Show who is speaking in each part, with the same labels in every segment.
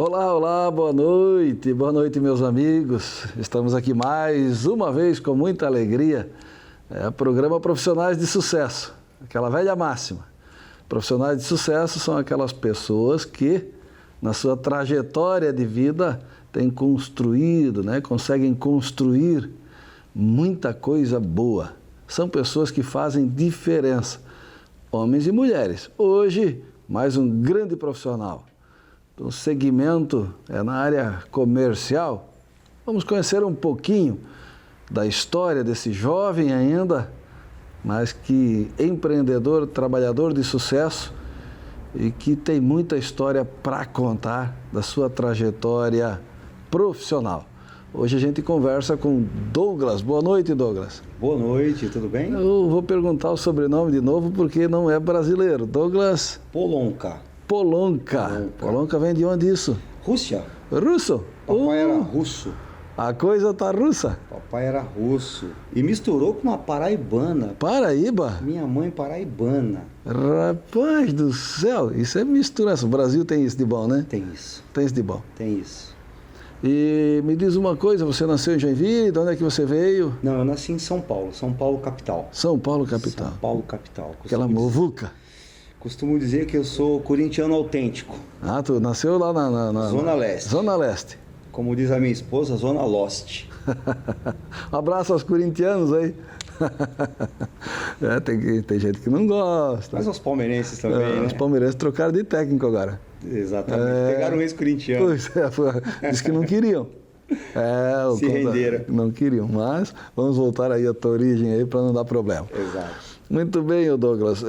Speaker 1: Olá, olá, boa noite meus amigos. Estamos aqui mais uma vez com muita alegria, programa Profissionais de Sucesso, aquela velha máxima. Profissionais de sucesso são aquelas pessoas que, na sua trajetória de vida, têm construído, conseguem construir muita coisa boa. São pessoas que fazem diferença, homens e mulheres. Hoje, mais um grande profissional. O segmento é na área comercial. Vamos conhecer um pouquinho da história desse jovem ainda, mas que empreendedor, trabalhador de sucesso e que tem muita história para contar da sua trajetória profissional. Hoje a gente conversa com Douglas. Boa noite, Douglas.
Speaker 2: Boa noite, tudo bem?
Speaker 1: Eu vou perguntar o sobrenome de novo porque não é brasileiro. Douglas
Speaker 2: Polonka.
Speaker 1: Polonka vem de onde isso?
Speaker 2: Rússia.
Speaker 1: Russo?
Speaker 2: Papai era russo.
Speaker 1: A coisa tá russa.
Speaker 2: Papai era russo. E misturou com uma paraibana.
Speaker 1: Paraíba?
Speaker 2: Minha mãe paraibana.
Speaker 1: Rapaz do céu, isso é misturança. O Brasil tem isso de bom, né?
Speaker 2: Tem isso.
Speaker 1: Tem isso de bom.
Speaker 2: Tem isso.
Speaker 1: E me diz uma coisa, você nasceu em Joinville? De onde é que você veio?
Speaker 2: Não, eu nasci em São Paulo capital.
Speaker 1: São Paulo, capital.
Speaker 2: São Paulo, capital.
Speaker 1: Aquela muvuca.
Speaker 2: Costumo dizer que eu sou corintiano autêntico.
Speaker 1: Ah, tu nasceu lá na
Speaker 2: Zona Leste.
Speaker 1: Zona Leste.
Speaker 2: Como diz a minha esposa, Zona Lost.
Speaker 1: Um abraço aos corintianos aí. Tem gente que não gosta.
Speaker 2: Mas aos palmeirenses também, né?
Speaker 1: Os palmeirenses trocaram de técnico agora.
Speaker 2: Exatamente. Pegaram um ex-corintiano.
Speaker 1: Pois é, disse que não queriam.
Speaker 2: Se renderam.
Speaker 1: Não queriam, mas vamos voltar aí à tua origem aí para não dar problema.
Speaker 2: Exato.
Speaker 1: Muito bem, Douglas.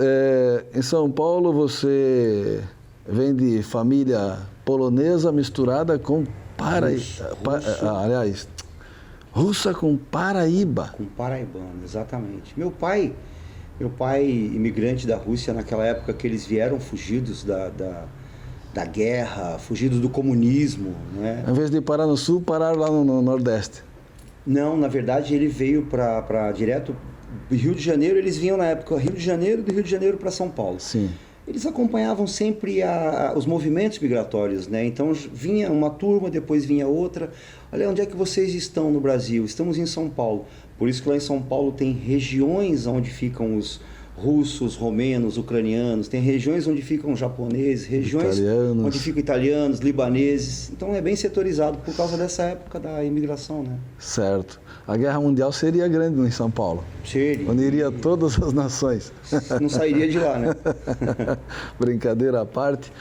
Speaker 1: Em São Paulo você vem de família polonesa misturada com russa com Paraíba.
Speaker 2: Com paraibano, exatamente. Meu pai imigrante da Rússia naquela época que eles vieram fugidos da guerra, fugidos do comunismo, né?
Speaker 1: Em vez de parar no sul, pararam lá no Nordeste.
Speaker 2: Não, na verdade ele veio para direto do Rio de Janeiro. Eles vinham na época do Rio de Janeiro para São Paulo.
Speaker 1: Sim.
Speaker 2: Eles acompanhavam sempre os movimentos migratórios, né? Então vinha uma turma, depois vinha outra. Olha, onde é que vocês estão no Brasil? Estamos em São Paulo. Por isso que lá em São Paulo tem regiões onde ficam os russos, romenos, ucranianos, tem regiões onde ficam japoneses, regiões
Speaker 1: italianos.
Speaker 2: Onde ficam italianos, libaneses. Então é bem setorizado por causa dessa época da imigração, né?
Speaker 1: Certo. A Guerra Mundial seria grande em São Paulo.
Speaker 2: Seria.
Speaker 1: Onde iria todas as nações.
Speaker 2: Não sairia de lá, né?
Speaker 1: Brincadeira à parte.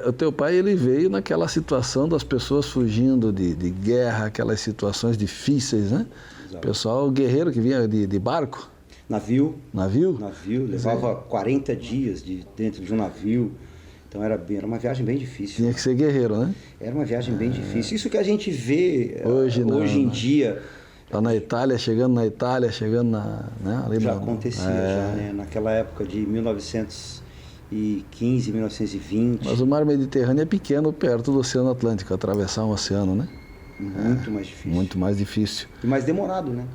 Speaker 1: O teu pai, ele veio naquela situação das pessoas fugindo de guerra, aquelas situações difíceis, né? Exato. Pessoal guerreiro que vinha de barco.
Speaker 2: Navio, levava 40 dias dentro de um navio, então era uma viagem bem difícil.
Speaker 1: Tinha que ser guerreiro, né?
Speaker 2: Era uma viagem bem difícil. Isso que a gente vê hoje em dia.
Speaker 1: Tá na Itália, chegando ali
Speaker 2: já acontecia, né? Naquela época de 1915, 1920.
Speaker 1: Mas o mar Mediterrâneo é pequeno perto do Oceano Atlântico, atravessar um oceano, né?
Speaker 2: Muito mais difícil.
Speaker 1: Muito mais difícil.
Speaker 2: E mais demorado, né?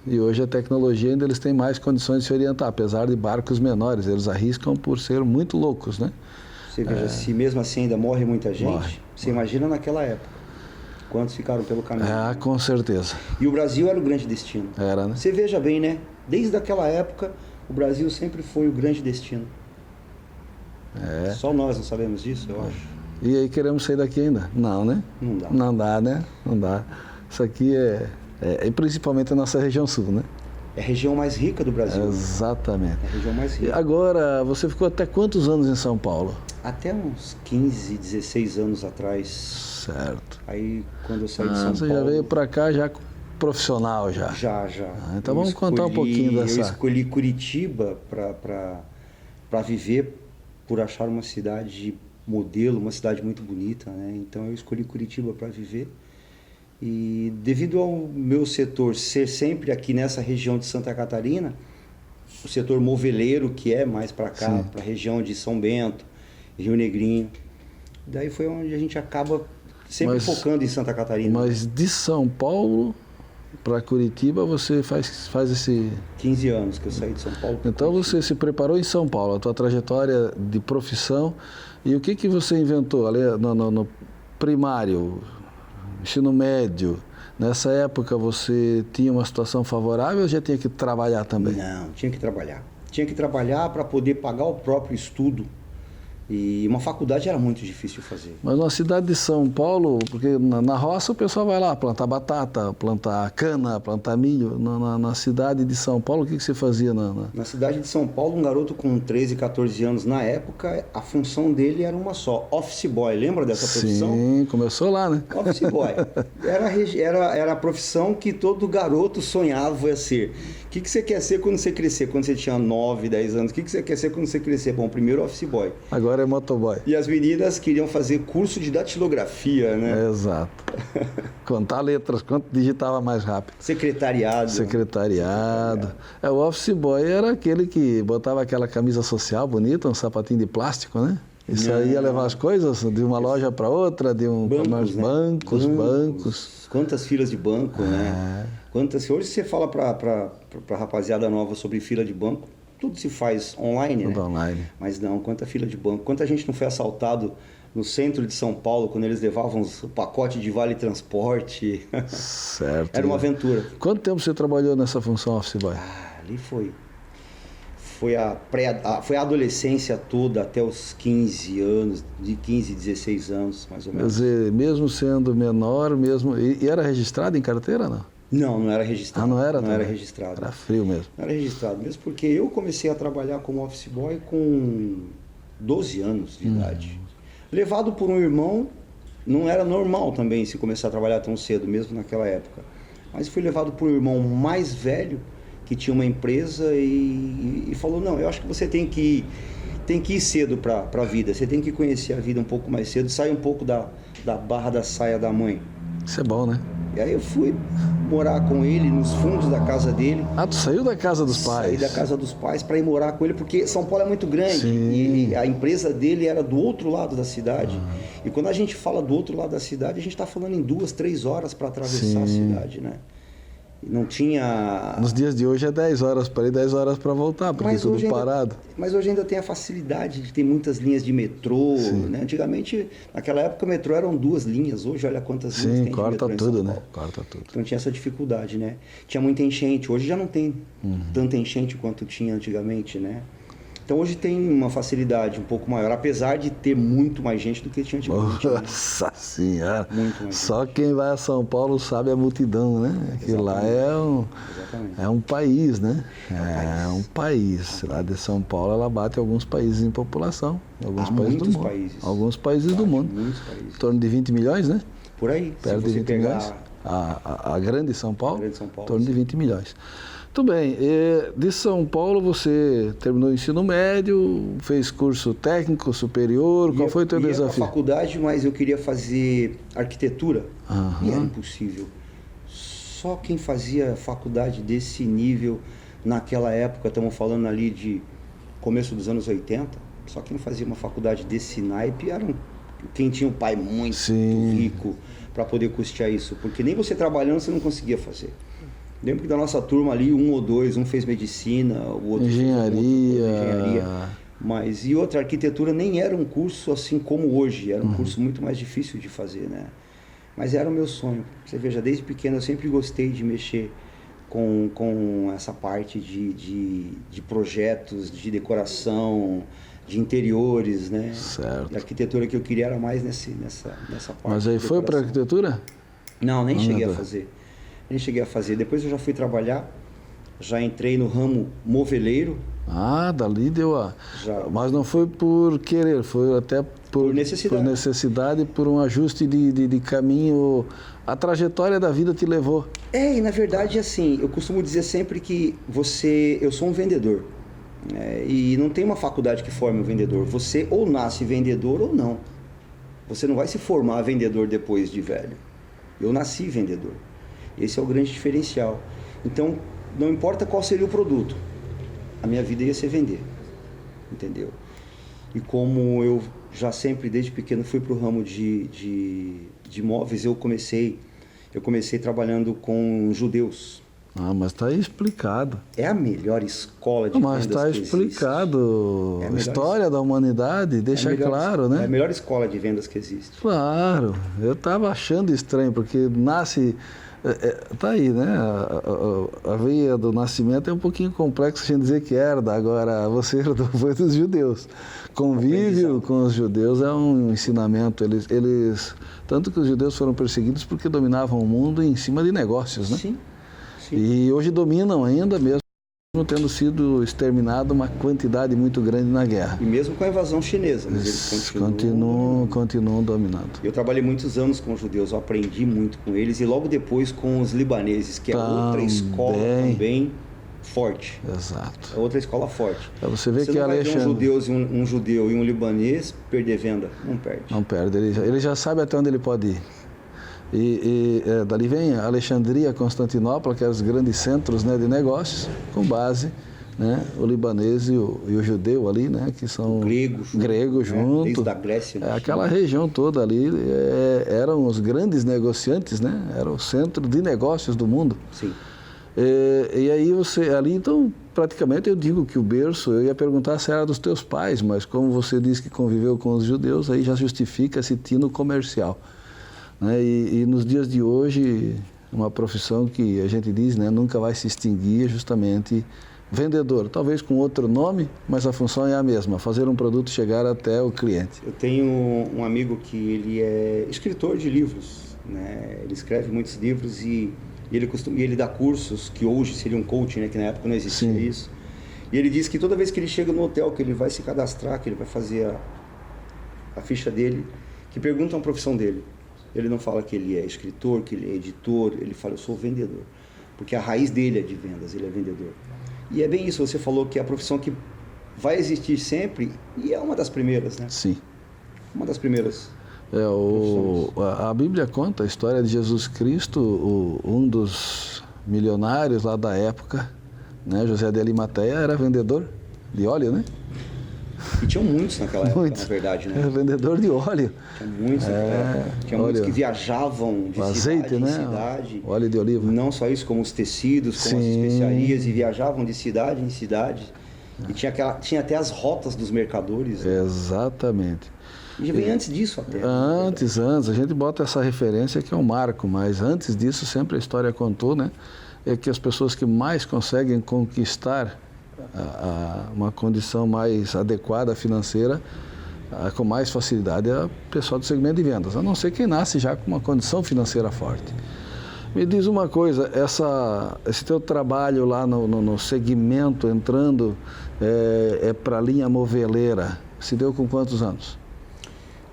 Speaker 1: E hoje a tecnologia ainda eles têm mais condições de se orientar, apesar de barcos menores. Eles arriscam por ser muito loucos, né?
Speaker 2: Você veja, se mesmo assim ainda morre muita gente, você imagina naquela época. Quantos ficaram pelo caminho?
Speaker 1: Com certeza.
Speaker 2: E o Brasil era o grande destino.
Speaker 1: Era, né?
Speaker 2: Você veja bem, né? Desde aquela época, o Brasil sempre foi o grande destino. Só nós não sabemos disso, eu acho.
Speaker 1: E aí queremos sair daqui ainda? Não, né?
Speaker 2: Não dá.
Speaker 1: Não dá, né? Não dá. Isso aqui principalmente a nossa região sul, né?
Speaker 2: É a região mais rica do Brasil.
Speaker 1: Exatamente.
Speaker 2: É a região mais rica.
Speaker 1: E agora, você ficou até quantos anos em São Paulo?
Speaker 2: Até uns 15, 16 anos atrás.
Speaker 1: Certo.
Speaker 2: Aí, quando eu saí de São Paulo...
Speaker 1: Você já veio para cá já profissional já?
Speaker 2: Já.
Speaker 1: Então vamos contar um pouquinho dessa...
Speaker 2: Eu escolhi Curitiba para viver, por achar uma cidade modelo, uma cidade muito bonita, né? Então eu escolhi Curitiba para viver. E devido ao meu setor ser sempre aqui nessa região de Santa Catarina, o setor moveleiro, que é mais para cá, para a região de São Bento, Rio Negrinho, daí foi onde a gente acaba sempre focando em Santa Catarina.
Speaker 1: Mas de São Paulo para Curitiba você faz esse...
Speaker 2: 15 anos que eu saí de São Paulo.
Speaker 1: Então você se preparou em São Paulo, a tua trajetória de profissão, e o que você inventou ali primário, ensino médio, nessa época você tinha uma situação favorável ou já tinha que trabalhar também?
Speaker 2: Não, tinha que trabalhar. Tinha que trabalhar para poder pagar o próprio estudo. E uma faculdade era muito difícil de fazer.
Speaker 1: Mas na cidade de São Paulo, porque na roça o pessoal vai lá plantar batata, plantar cana, plantar milho. Na cidade de São Paulo, o que você fazia?
Speaker 2: Na cidade de São Paulo, um garoto com 13, 14 anos na época, a função dele era uma só, office boy. Lembra dessa profissão?
Speaker 1: Sim, começou lá, né?
Speaker 2: Office boy. Era a profissão que todo garoto sonhava ser. O que você quer ser quando você crescer? Quando você tinha 9, 10 anos, o que você quer ser quando você crescer? Bom, primeiro office boy.
Speaker 1: Agora é motoboy.
Speaker 2: E as meninas queriam fazer curso de datilografia, né?
Speaker 1: Exato. Contar letras, quanto digitava mais rápido.
Speaker 2: Secretariado.
Speaker 1: O office boy era aquele que botava aquela camisa social bonita, um sapatinho de plástico, né? Isso aí ia levar as coisas de uma loja para outra, de um
Speaker 2: bancos, né?
Speaker 1: bancos.
Speaker 2: Quantas filas de banco, né? Hoje você fala para rapaziada nova sobre fila de banco, tudo se faz online,
Speaker 1: tudo
Speaker 2: né?
Speaker 1: Online.
Speaker 2: Mas não, quanta fila de banco, quanta gente não foi assaltado no centro de São Paulo quando eles levavam o pacote de vale transporte.
Speaker 1: Certo.
Speaker 2: Era uma aventura.
Speaker 1: Quanto tempo você trabalhou nessa função office boy?
Speaker 2: Ali foi a adolescência toda até os 15 anos, de 15, 16 anos, mais ou menos.
Speaker 1: Quer dizer, mesmo sendo menor, e era registrado em carteira, não?
Speaker 2: Não era registrado.
Speaker 1: Não era?
Speaker 2: Não era registrado.
Speaker 1: Era frio mesmo.
Speaker 2: Não era registrado mesmo, porque eu comecei a trabalhar como office boy com 12 anos de idade. Levado por um irmão, não era normal também se começar a trabalhar tão cedo, mesmo naquela época. Mas fui levado por um irmão mais velho, que tinha uma empresa e falou, não, eu acho que você tem que ir cedo para a vida, você tem que conhecer a vida um pouco mais cedo, sair um pouco da barra da saia da mãe.
Speaker 1: Isso é bom, né?
Speaker 2: E aí eu fui morar com ele nos fundos da casa dele.
Speaker 1: Ah, tu saiu da casa dos pais?
Speaker 2: Saí da casa dos pais para ir morar com ele, porque São Paulo é muito grande.
Speaker 1: Sim.
Speaker 2: E a empresa dele era do outro lado da cidade. E quando a gente fala do outro lado da cidade, a gente está falando em 2, 3 horas para atravessar a cidade, né? Não tinha...
Speaker 1: Nos dias de hoje é 10 horas para ir, 10 horas para voltar, porque tudo parado.
Speaker 2: Mas hoje ainda tem a facilidade de ter muitas linhas de metrô, né? Antigamente, naquela época, o metrô eram 2 linhas. Hoje, olha quantas linhas tem de metrô em São Paulo.
Speaker 1: né? Corta tudo.
Speaker 2: Então tinha essa dificuldade, né? Tinha muita enchente. Hoje já não tem tanta enchente quanto tinha antigamente, né? Então hoje tem uma facilidade um pouco maior, apesar de ter muito mais gente do que tinha antigamente.
Speaker 1: Nossa Senhora!
Speaker 2: Muito mais
Speaker 1: Só
Speaker 2: gente.
Speaker 1: quem vai a São Paulo sabe a multidão, né? Aquilo lá é um país, né? É um país. A cidade de São Paulo, ela bate alguns países em população. Alguns países do mundo. Alguns países do mundo.
Speaker 2: Muitos países.
Speaker 1: Em torno de 20 milhões, né?
Speaker 2: Por aí.
Speaker 1: Perto de 20 milhões. A grande São Paulo, em torno de 20 milhões. Muito bem. De São Paulo você terminou o ensino médio, fez curso técnico, superior. Qual foi o teu desafio?
Speaker 2: Eu ia para faculdade, mas eu queria fazer arquitetura. E era impossível. Só quem fazia faculdade desse nível naquela época, estamos falando ali de começo dos anos 80, só quem fazia uma faculdade desse naipe era quem tinha um pai muito rico para poder custear isso. Porque nem você trabalhando você não conseguia fazer. Lembro que da nossa turma ali, 1 ou 2, um fez medicina, o outro
Speaker 1: engenharia.
Speaker 2: E outra, arquitetura nem era um curso assim como hoje, era um curso muito mais difícil de fazer, né? Mas era o meu sonho. Você veja, desde pequeno eu sempre gostei de mexer com essa parte de projetos, de decoração, de interiores, né?
Speaker 1: Certo.
Speaker 2: A arquitetura que eu queria era mais nessa parte.
Speaker 1: Mas aí foi para arquitetura?
Speaker 2: Não, nem cheguei a fazer. Depois eu já fui trabalhar, já entrei no ramo moveleiro.
Speaker 1: Dali deu Mas não foi por querer, foi até por necessidade, por um ajuste de caminho. A trajetória da vida te levou.
Speaker 2: E na verdade, assim, eu costumo dizer sempre que eu sou um vendedor. E não tem uma faculdade que forme um vendedor. Você ou nasce vendedor ou não. Você não vai se formar vendedor depois de velho. Eu nasci vendedor. Esse é o grande diferencial. Então, não importa qual seria o produto, a minha vida ia ser vender, entendeu? E como eu já sempre, desde pequeno, fui para o ramo de imóveis, eu comecei trabalhando com judeus.
Speaker 1: Ah, mas está aí explicado.
Speaker 2: É a melhor escola de
Speaker 1: Mas
Speaker 2: vendas
Speaker 1: está
Speaker 2: que
Speaker 1: explicado.
Speaker 2: É a
Speaker 1: A
Speaker 2: melhor
Speaker 1: história da humanidade, deixa claro, né?
Speaker 2: É a melhor escola de vendas que existe.
Speaker 1: Claro, eu estava achando estranho, porque nasce. Tá aí, né? A veia do nascimento é um pouquinho complexo a gente dizer que herda, agora você herdou foi dos judeus. Convívio com os judeus é um ensinamento. Tanto que os judeus foram perseguidos porque dominavam o mundo em cima de negócios, né?
Speaker 2: Sim.
Speaker 1: E hoje dominam ainda mesmo tendo sido exterminado uma quantidade muito grande na guerra.
Speaker 2: E mesmo com a invasão chinesa, mas eles
Speaker 1: continuam dominando.
Speaker 2: Eu trabalhei muitos anos com os judeus, eu aprendi muito com eles e logo depois com os libaneses, que é outra escola também forte.
Speaker 1: Exato.
Speaker 2: É outra escola forte.
Speaker 1: Você vê que
Speaker 2: não vai
Speaker 1: Alexandre...
Speaker 2: ver um judeu e um libanês perder venda, não perde.
Speaker 1: Não perde, ele já sabe até onde ele pode ir. Dali vem Alexandria, Constantinopla, que eram os grandes centros, né, de negócios, com base, né, o libanês e o judeu ali, né, que são grego junto.
Speaker 2: Desde a Grécia.
Speaker 1: Aquela região toda ali eram os grandes negociantes, né, era o centro de negócios do mundo.
Speaker 2: Sim.
Speaker 1: E aí ali então, praticamente eu digo que o berço, eu ia perguntar se era dos teus pais, mas como você disse que conviveu com os judeus, aí já justifica esse tino comercial. Né? E nos dias de hoje, uma profissão que a gente diz, né, nunca vai se extinguir, é justamente vendedor. Talvez com outro nome, mas a função é a mesma, fazer um produto chegar até o cliente.
Speaker 2: Eu tenho um amigo que ele é escritor de livros, né? Ele escreve muitos livros e ele dá cursos, que hoje seria um coaching, né? Que na época não existia isso. E ele diz que toda vez que ele chega no hotel, que ele vai se cadastrar, que ele vai fazer a ficha dele, que perguntam a profissão dele. Ele não fala que ele é escritor, que ele é editor, ele fala, eu sou vendedor. Porque a raiz dele é de vendas, ele é vendedor. E é bem isso, você falou que é a profissão que vai existir sempre e é uma das primeiras, né?
Speaker 1: Sim.
Speaker 2: Uma das primeiras.
Speaker 1: A Bíblia conta a história de Jesus Cristo, um dos milionários lá da época, né? José de Arimateia era vendedor de óleo, né?
Speaker 2: E tinham muitos naquela época, na verdade, né?
Speaker 1: Era vendedor de óleo.
Speaker 2: Tinha muitos naquela época. Tinha muitos que viajavam de cidade em cidade.
Speaker 1: Óleo de oliva.
Speaker 2: Não só isso, como os tecidos, como as especiarias, e viajavam de cidade em cidade. E tinha até as rotas dos mercadores. Né?
Speaker 1: Exatamente.
Speaker 2: E já vem antes disso até.
Speaker 1: Antes. A gente bota essa referência que é um marco, mas antes disso sempre a história contou, né? É que as pessoas que mais conseguem conquistar uma condição mais adequada financeira, com mais facilidade, é o pessoal do segmento de vendas, a não ser quem nasce já com uma condição financeira forte. Me diz uma coisa, esse teu trabalho lá no segmento, entrando para a linha moveleira, se deu com quantos anos?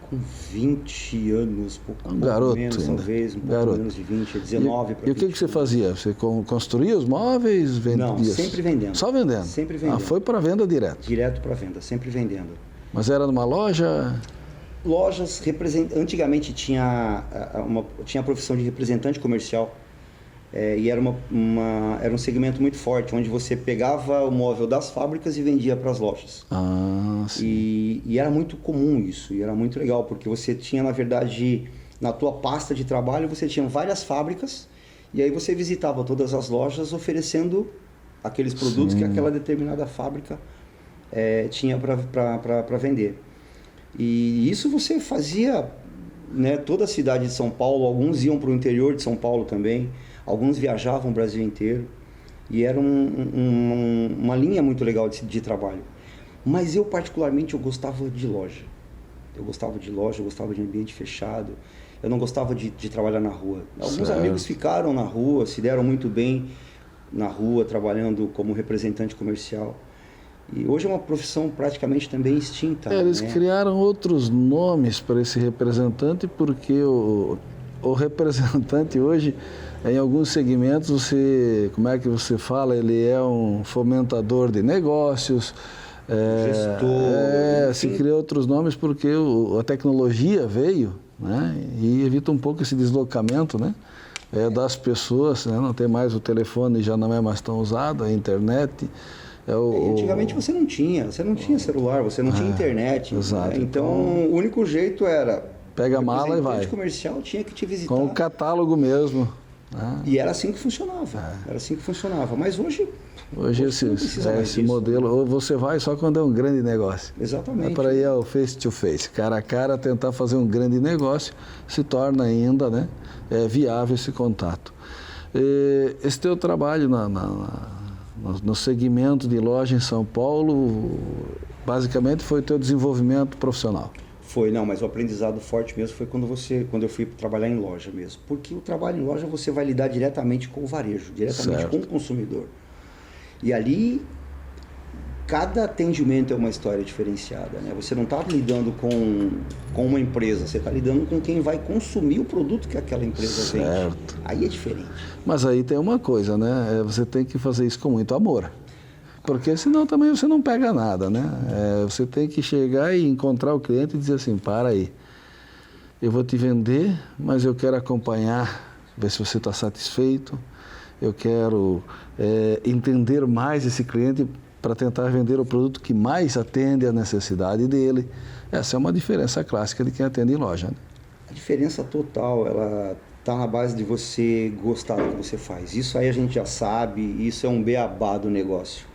Speaker 2: Com 20 anos, pouco
Speaker 1: garoto
Speaker 2: menos,
Speaker 1: ainda.
Speaker 2: Talvez, um pouco menos de 20, 19 para 20.
Speaker 1: E o que você fazia? Você construía os móveis, vendia?
Speaker 2: Não, sempre vendendo.
Speaker 1: Só vendendo?
Speaker 2: Sempre vendendo.
Speaker 1: Foi para venda direto?
Speaker 2: Direto para venda, sempre vendendo.
Speaker 1: Mas era numa loja?
Speaker 2: Lojas, antigamente tinha a profissão de representante comercial. E era um segmento muito forte, onde você pegava o móvel das fábricas e vendia para as lojas.
Speaker 1: Sim.
Speaker 2: E era muito comum isso, e era muito legal, porque você tinha, na verdade, na tua pasta de trabalho, você tinha várias fábricas, e aí você visitava todas as lojas oferecendo aqueles produtos que aquela determinada fábrica tinha para vender. E isso você fazia, né, toda a cidade de São Paulo, alguns iam para o interior de São Paulo também, alguns viajavam o Brasil inteiro, e era uma linha muito legal de trabalho. Mas eu particularmente, eu gostava de loja. Eu gostava de ambiente fechado, eu não gostava de trabalhar na rua. Alguns amigos ficaram na rua, se deram muito bem na rua, trabalhando como representante comercial. E hoje é uma profissão praticamente também extinta.
Speaker 1: Eles criaram outros nomes para esse representante, porque o representante hoje, em alguns segmentos, como é que você fala? Ele é um fomentador de negócios,
Speaker 2: gestor.
Speaker 1: Se criou outros nomes porque a tecnologia veio, né? E evita um pouco esse deslocamento, né? Das pessoas, né? Não tem mais o telefone, já não é mais tão usado, a internet.
Speaker 2: Antigamente você não tinha celular, você não tinha internet.
Speaker 1: Exato.
Speaker 2: Né? Então o único jeito era...
Speaker 1: Pega a mala e vai.
Speaker 2: O comercial tinha que te visitar.
Speaker 1: Com o catálogo mesmo.
Speaker 2: E era assim que funcionava. Era assim que funcionava. Mas hoje
Speaker 1: esse modelo, ou você vai só quando é um grande negócio.
Speaker 2: Exatamente.
Speaker 1: Para ir ao face to face, cara a cara, tentar fazer um grande negócio, se torna ainda, né, viável esse contato. Esse teu trabalho no segmento de loja em São Paulo, basicamente foi o teu desenvolvimento profissional.
Speaker 2: Mas o aprendizado forte mesmo foi quando eu fui trabalhar em loja mesmo. Porque o trabalho em loja você vai lidar diretamente com o varejo, diretamente com o consumidor. E ali, cada atendimento é uma história diferenciada, né? Você não está lidando com uma empresa, você está lidando com quem vai consumir o produto que aquela empresa vende. Aí é diferente. Mas
Speaker 1: aí tem uma coisa, né? Você tem que fazer isso com muito amor. Porque senão também você não pega nada, né? Você tem que chegar e encontrar o cliente e dizer assim, para aí, eu vou te vender, mas eu quero acompanhar, ver se você está satisfeito, eu quero entender mais esse cliente para tentar vender o produto que mais atende à necessidade dele. Essa é uma diferença clássica de quem atende em loja, né?
Speaker 2: A diferença total, ela está na base de você gostar do que você faz. Isso aí a gente já sabe, isso é um beabá do negócio.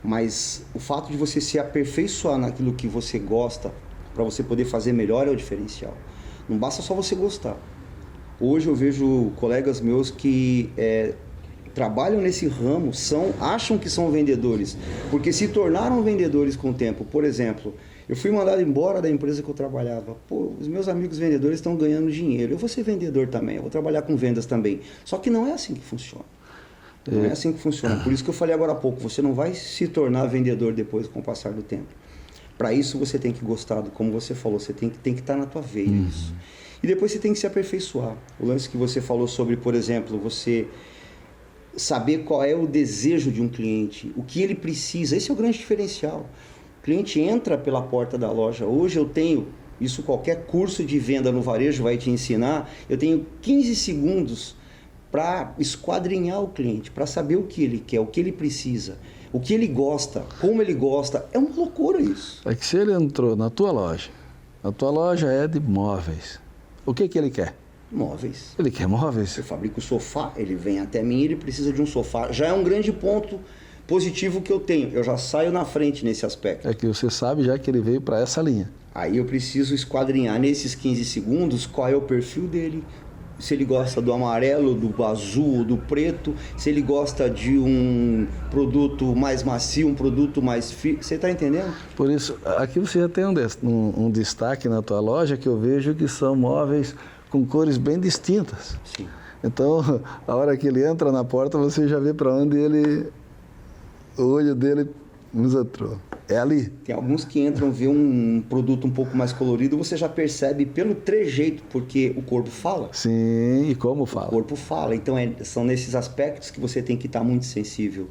Speaker 2: Mas o fato de você se aperfeiçoar naquilo que você gosta, para você poder fazer melhor, é o diferencial. Não basta só você gostar. Hoje eu vejo colegas meus que trabalham nesse ramo, acham que são vendedores, porque se tornaram vendedores com o tempo. Por exemplo, eu fui mandado embora da empresa que eu trabalhava. Os meus amigos vendedores estão ganhando dinheiro. Eu vou ser vendedor também, eu vou trabalhar com vendas também. Só que não é assim que funciona. Não é assim que funciona. Por isso que eu falei agora há pouco, você não vai se tornar vendedor depois com o passar do tempo. Para isso você tem que gostar, como você falou, você tem que estar na tua veia isso. E depois você tem que se aperfeiçoar. O lance que você falou sobre, por exemplo, você saber qual é o desejo de um cliente, o que ele precisa, esse é o grande diferencial. O cliente entra pela porta da loja. Hoje eu tenho, isso qualquer curso de venda no varejo vai te ensinar, eu tenho 15 segundos para esquadrinhar o cliente, para saber o que ele quer, o que ele precisa, o que ele gosta, como ele gosta. É uma loucura isso.
Speaker 1: É que se ele entrou na tua loja, a tua loja é de móveis, o que ele quer?
Speaker 2: Móveis.
Speaker 1: Ele quer móveis?
Speaker 2: Eu fabrico o sofá, ele vem até mim, ele precisa de um sofá. Já é um grande ponto positivo que eu tenho. Eu já saio na frente nesse aspecto.
Speaker 1: É que você sabe já que ele veio para essa linha.
Speaker 2: Aí eu preciso esquadrinhar nesses 15 segundos qual é o perfil dele, se ele gosta do amarelo, do azul, do preto, se ele gosta de um produto mais macio, um produto mais firme. Você está entendendo?
Speaker 1: Por isso, aqui você já tem um destaque na tua loja que eu vejo que são móveis com cores bem distintas.
Speaker 2: Sim.
Speaker 1: Então, a hora que ele entra na porta, você já vê para onde o olho dele nos entrou. É ali.
Speaker 2: Tem alguns que entram, vê um produto um pouco mais colorido, você já percebe pelo trejeito, porque o corpo fala.
Speaker 1: Sim, e como fala?
Speaker 2: O corpo fala. Então, são nesses aspectos que você tem que estar muito sensível.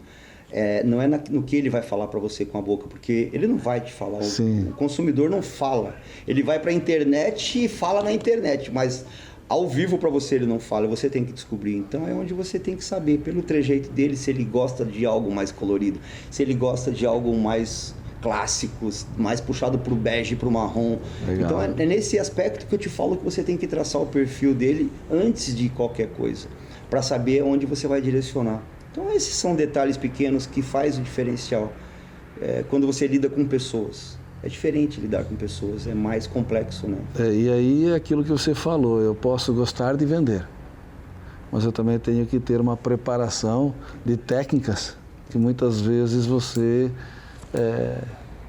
Speaker 2: Não é no que ele vai falar para você com a boca, porque ele não vai te falar. O consumidor não fala. Ele vai para a internet e fala na internet, mas ao vivo para você ele não fala, você tem que descobrir. Então é onde você tem que saber, pelo trejeito dele, se ele gosta de algo mais colorido, se ele gosta de algo mais clássico, mais puxado para o bege e para o marrom. Legal. Então é nesse aspecto que eu te falo que você tem que traçar o perfil dele antes de qualquer coisa, para saber onde você vai direcionar. Então esses são detalhes pequenos que faz o diferencial quando você lida com pessoas. É diferente lidar com pessoas, é mais complexo, né?
Speaker 1: E aí é aquilo que você falou, eu posso gostar de vender, mas eu também tenho que ter uma preparação de técnicas que muitas vezes você,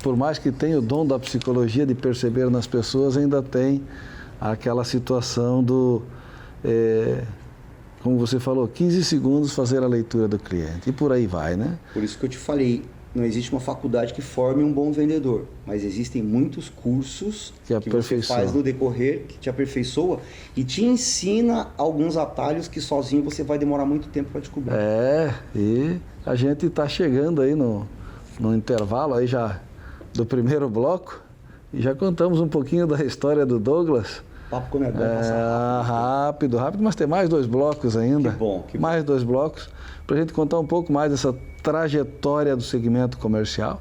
Speaker 1: por mais que tenha o dom da psicologia de perceber nas pessoas, ainda tem aquela situação do, como você falou, 15 segundos fazer a leitura do cliente e por aí vai, né?
Speaker 2: Por isso que eu te falei, não existe uma faculdade que forme um bom vendedor, mas existem muitos cursos que você faz no decorrer, que te aperfeiçoa e te ensina alguns atalhos que sozinho você vai demorar muito tempo para descobrir.
Speaker 1: E a gente está chegando aí no intervalo aí já do primeiro bloco e já contamos um pouquinho da história do Douglas.
Speaker 2: Papo como é bom passar
Speaker 1: rápido, mas tem mais 2 blocos ainda.
Speaker 2: Que bom.
Speaker 1: Mais 2 blocos, para a gente contar um pouco mais dessa trajetória do segmento comercial,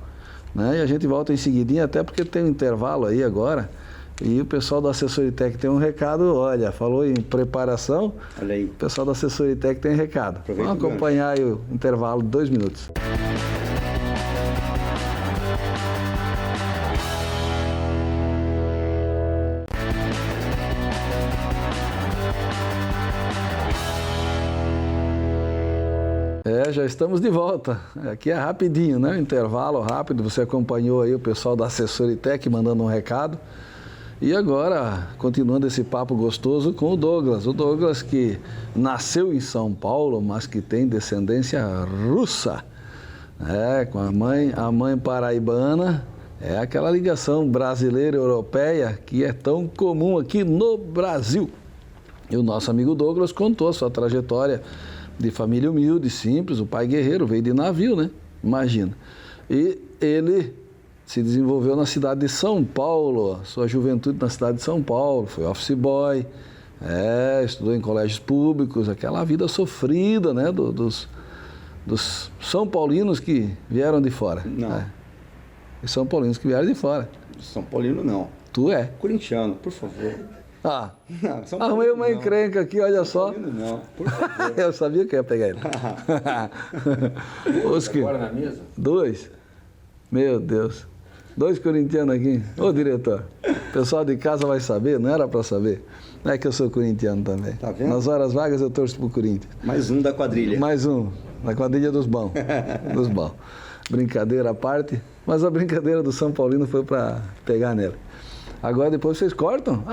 Speaker 1: né? E a gente volta em seguidinha, até porque tem um intervalo aí agora, E o pessoal da Assessoria Tech tem um recado, olha, falou em preparação,
Speaker 2: Olha aí.
Speaker 1: o pessoal da Assessoria Tech tem um recado.
Speaker 2: Aproveita
Speaker 1: Vamos
Speaker 2: o
Speaker 1: acompanhar aí o intervalo de 2 minutos. Já estamos de volta. Aqui é rapidinho, né? Intervalo rápido. Você acompanhou aí o pessoal da Assessoria Tech mandando um recado. E agora, continuando esse papo gostoso com o Douglas. O Douglas que nasceu em São Paulo, mas que tem descendência russa. Com a mãe paraibana. É aquela ligação brasileira-europeia que é tão comum aqui no Brasil. E o nosso amigo Douglas contou a sua trajetória de família humilde, simples, o pai guerreiro, veio de navio, né? Imagina. E ele se desenvolveu na cidade de São Paulo, sua juventude na cidade de São Paulo, foi office boy, estudou em colégios públicos, aquela vida sofrida, né? Dos São Paulinos que vieram de fora.
Speaker 2: Não.
Speaker 1: Os São Paulinos que vieram de fora.
Speaker 2: São Paulino não.
Speaker 1: Tu é?
Speaker 2: Corintiano, por favor.
Speaker 1: Não,
Speaker 2: São
Speaker 1: arrumei
Speaker 2: Paulino
Speaker 1: uma
Speaker 2: não.
Speaker 1: encrenca aqui, olha só.
Speaker 2: Paulino não, por favor.
Speaker 1: Eu sabia que eu ia pegar ele.
Speaker 3: Agora na mesa?
Speaker 1: 2? Meu Deus. 2 corintianos aqui. Ô, diretor, o pessoal de casa vai saber, não era para saber. Não é que eu sou corintiano também.
Speaker 2: Tá vendo?
Speaker 1: Nas horas vagas eu torço pro Corinthians.
Speaker 2: Mais um da quadrilha.
Speaker 1: Mais um, na quadrilha dos bons. Dos bons. Brincadeira à parte, mas a brincadeira do São Paulino foi para pegar nele. Agora depois vocês cortam?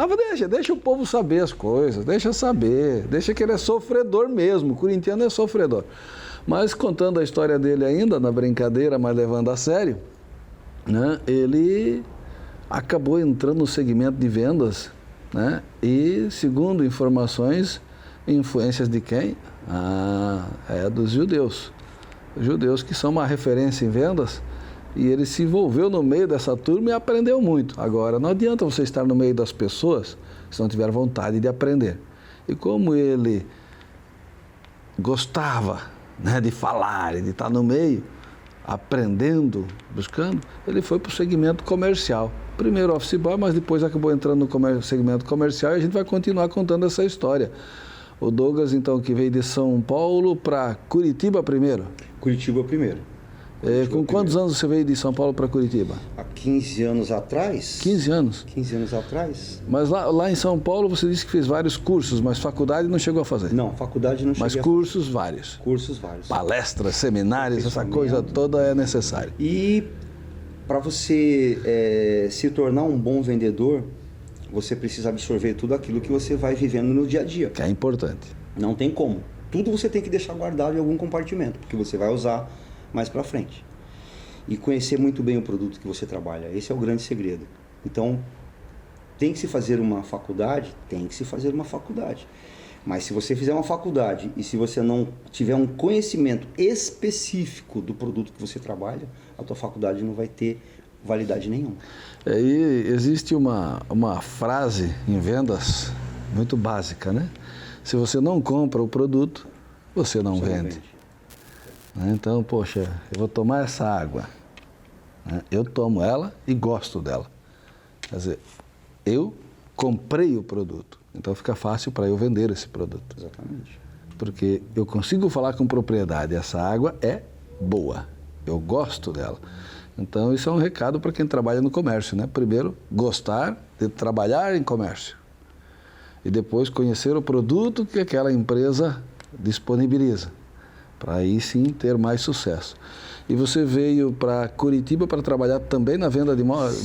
Speaker 1: Deixa o povo saber as coisas, deixa saber, deixa que ele é sofredor mesmo, o corintiano é sofredor. Mas contando a história dele ainda, na brincadeira, mas levando a sério, né, ele acabou entrando no segmento de vendas, né, e segundo informações, influências de quem? Dos judeus. Os judeus que são uma referência em vendas. E ele se envolveu no meio dessa turma e aprendeu muito. Agora, não adianta você estar no meio das pessoas se não tiver vontade de aprender. E como ele gostava, né, de falar e de estar no meio, aprendendo, buscando, ele foi para o segmento comercial. Primeiro office boy, mas depois acabou entrando no segmento comercial e a gente vai continuar contando essa história. O Douglas, então, que veio de São Paulo para Curitiba primeiro.
Speaker 2: Curitiba primeiro.
Speaker 1: Com quantos anos você veio de São Paulo para Curitiba?
Speaker 2: Há 15 anos atrás.
Speaker 1: 15 anos?
Speaker 2: 15 anos atrás.
Speaker 1: Mas lá em São Paulo você disse que fez vários cursos, mas faculdade não chegou a fazer?
Speaker 2: Não, faculdade não cheguei
Speaker 1: mas
Speaker 2: a
Speaker 1: cursos
Speaker 2: fazer.
Speaker 1: Vários?
Speaker 2: Cursos vários.
Speaker 1: Palestras, seminários, essa coisa toda é necessária.
Speaker 2: E para você se tornar um bom vendedor, você precisa absorver tudo aquilo que você vai vivendo no dia a dia.
Speaker 1: Que é importante.
Speaker 2: Não tem como. Tudo você tem que deixar guardado em algum compartimento, porque você vai usar mais para frente. E conhecer muito bem o produto que você trabalha. Esse é o grande segredo. Então, tem que se fazer uma faculdade? Tem que se fazer uma faculdade. Mas se você fizer uma faculdade e se você não tiver um conhecimento específico do produto que você trabalha, a tua faculdade não vai ter validade nenhuma.
Speaker 1: E existe uma frase em vendas muito básica, né? Se você não compra o produto, você não vende. Então, poxa, eu vou tomar essa água. Eu tomo ela e gosto dela. Quer dizer, eu comprei o produto. Então fica fácil para eu vender esse produto.
Speaker 2: Exatamente.
Speaker 1: Porque eu consigo falar com propriedade, essa água é boa. Eu gosto dela. Então isso é um recado para quem trabalha no comércio, né? Primeiro, gostar de trabalhar em comércio. E depois conhecer o produto que aquela empresa disponibiliza, para aí sim ter mais sucesso. E você veio para Curitiba para trabalhar também na venda de imóveis?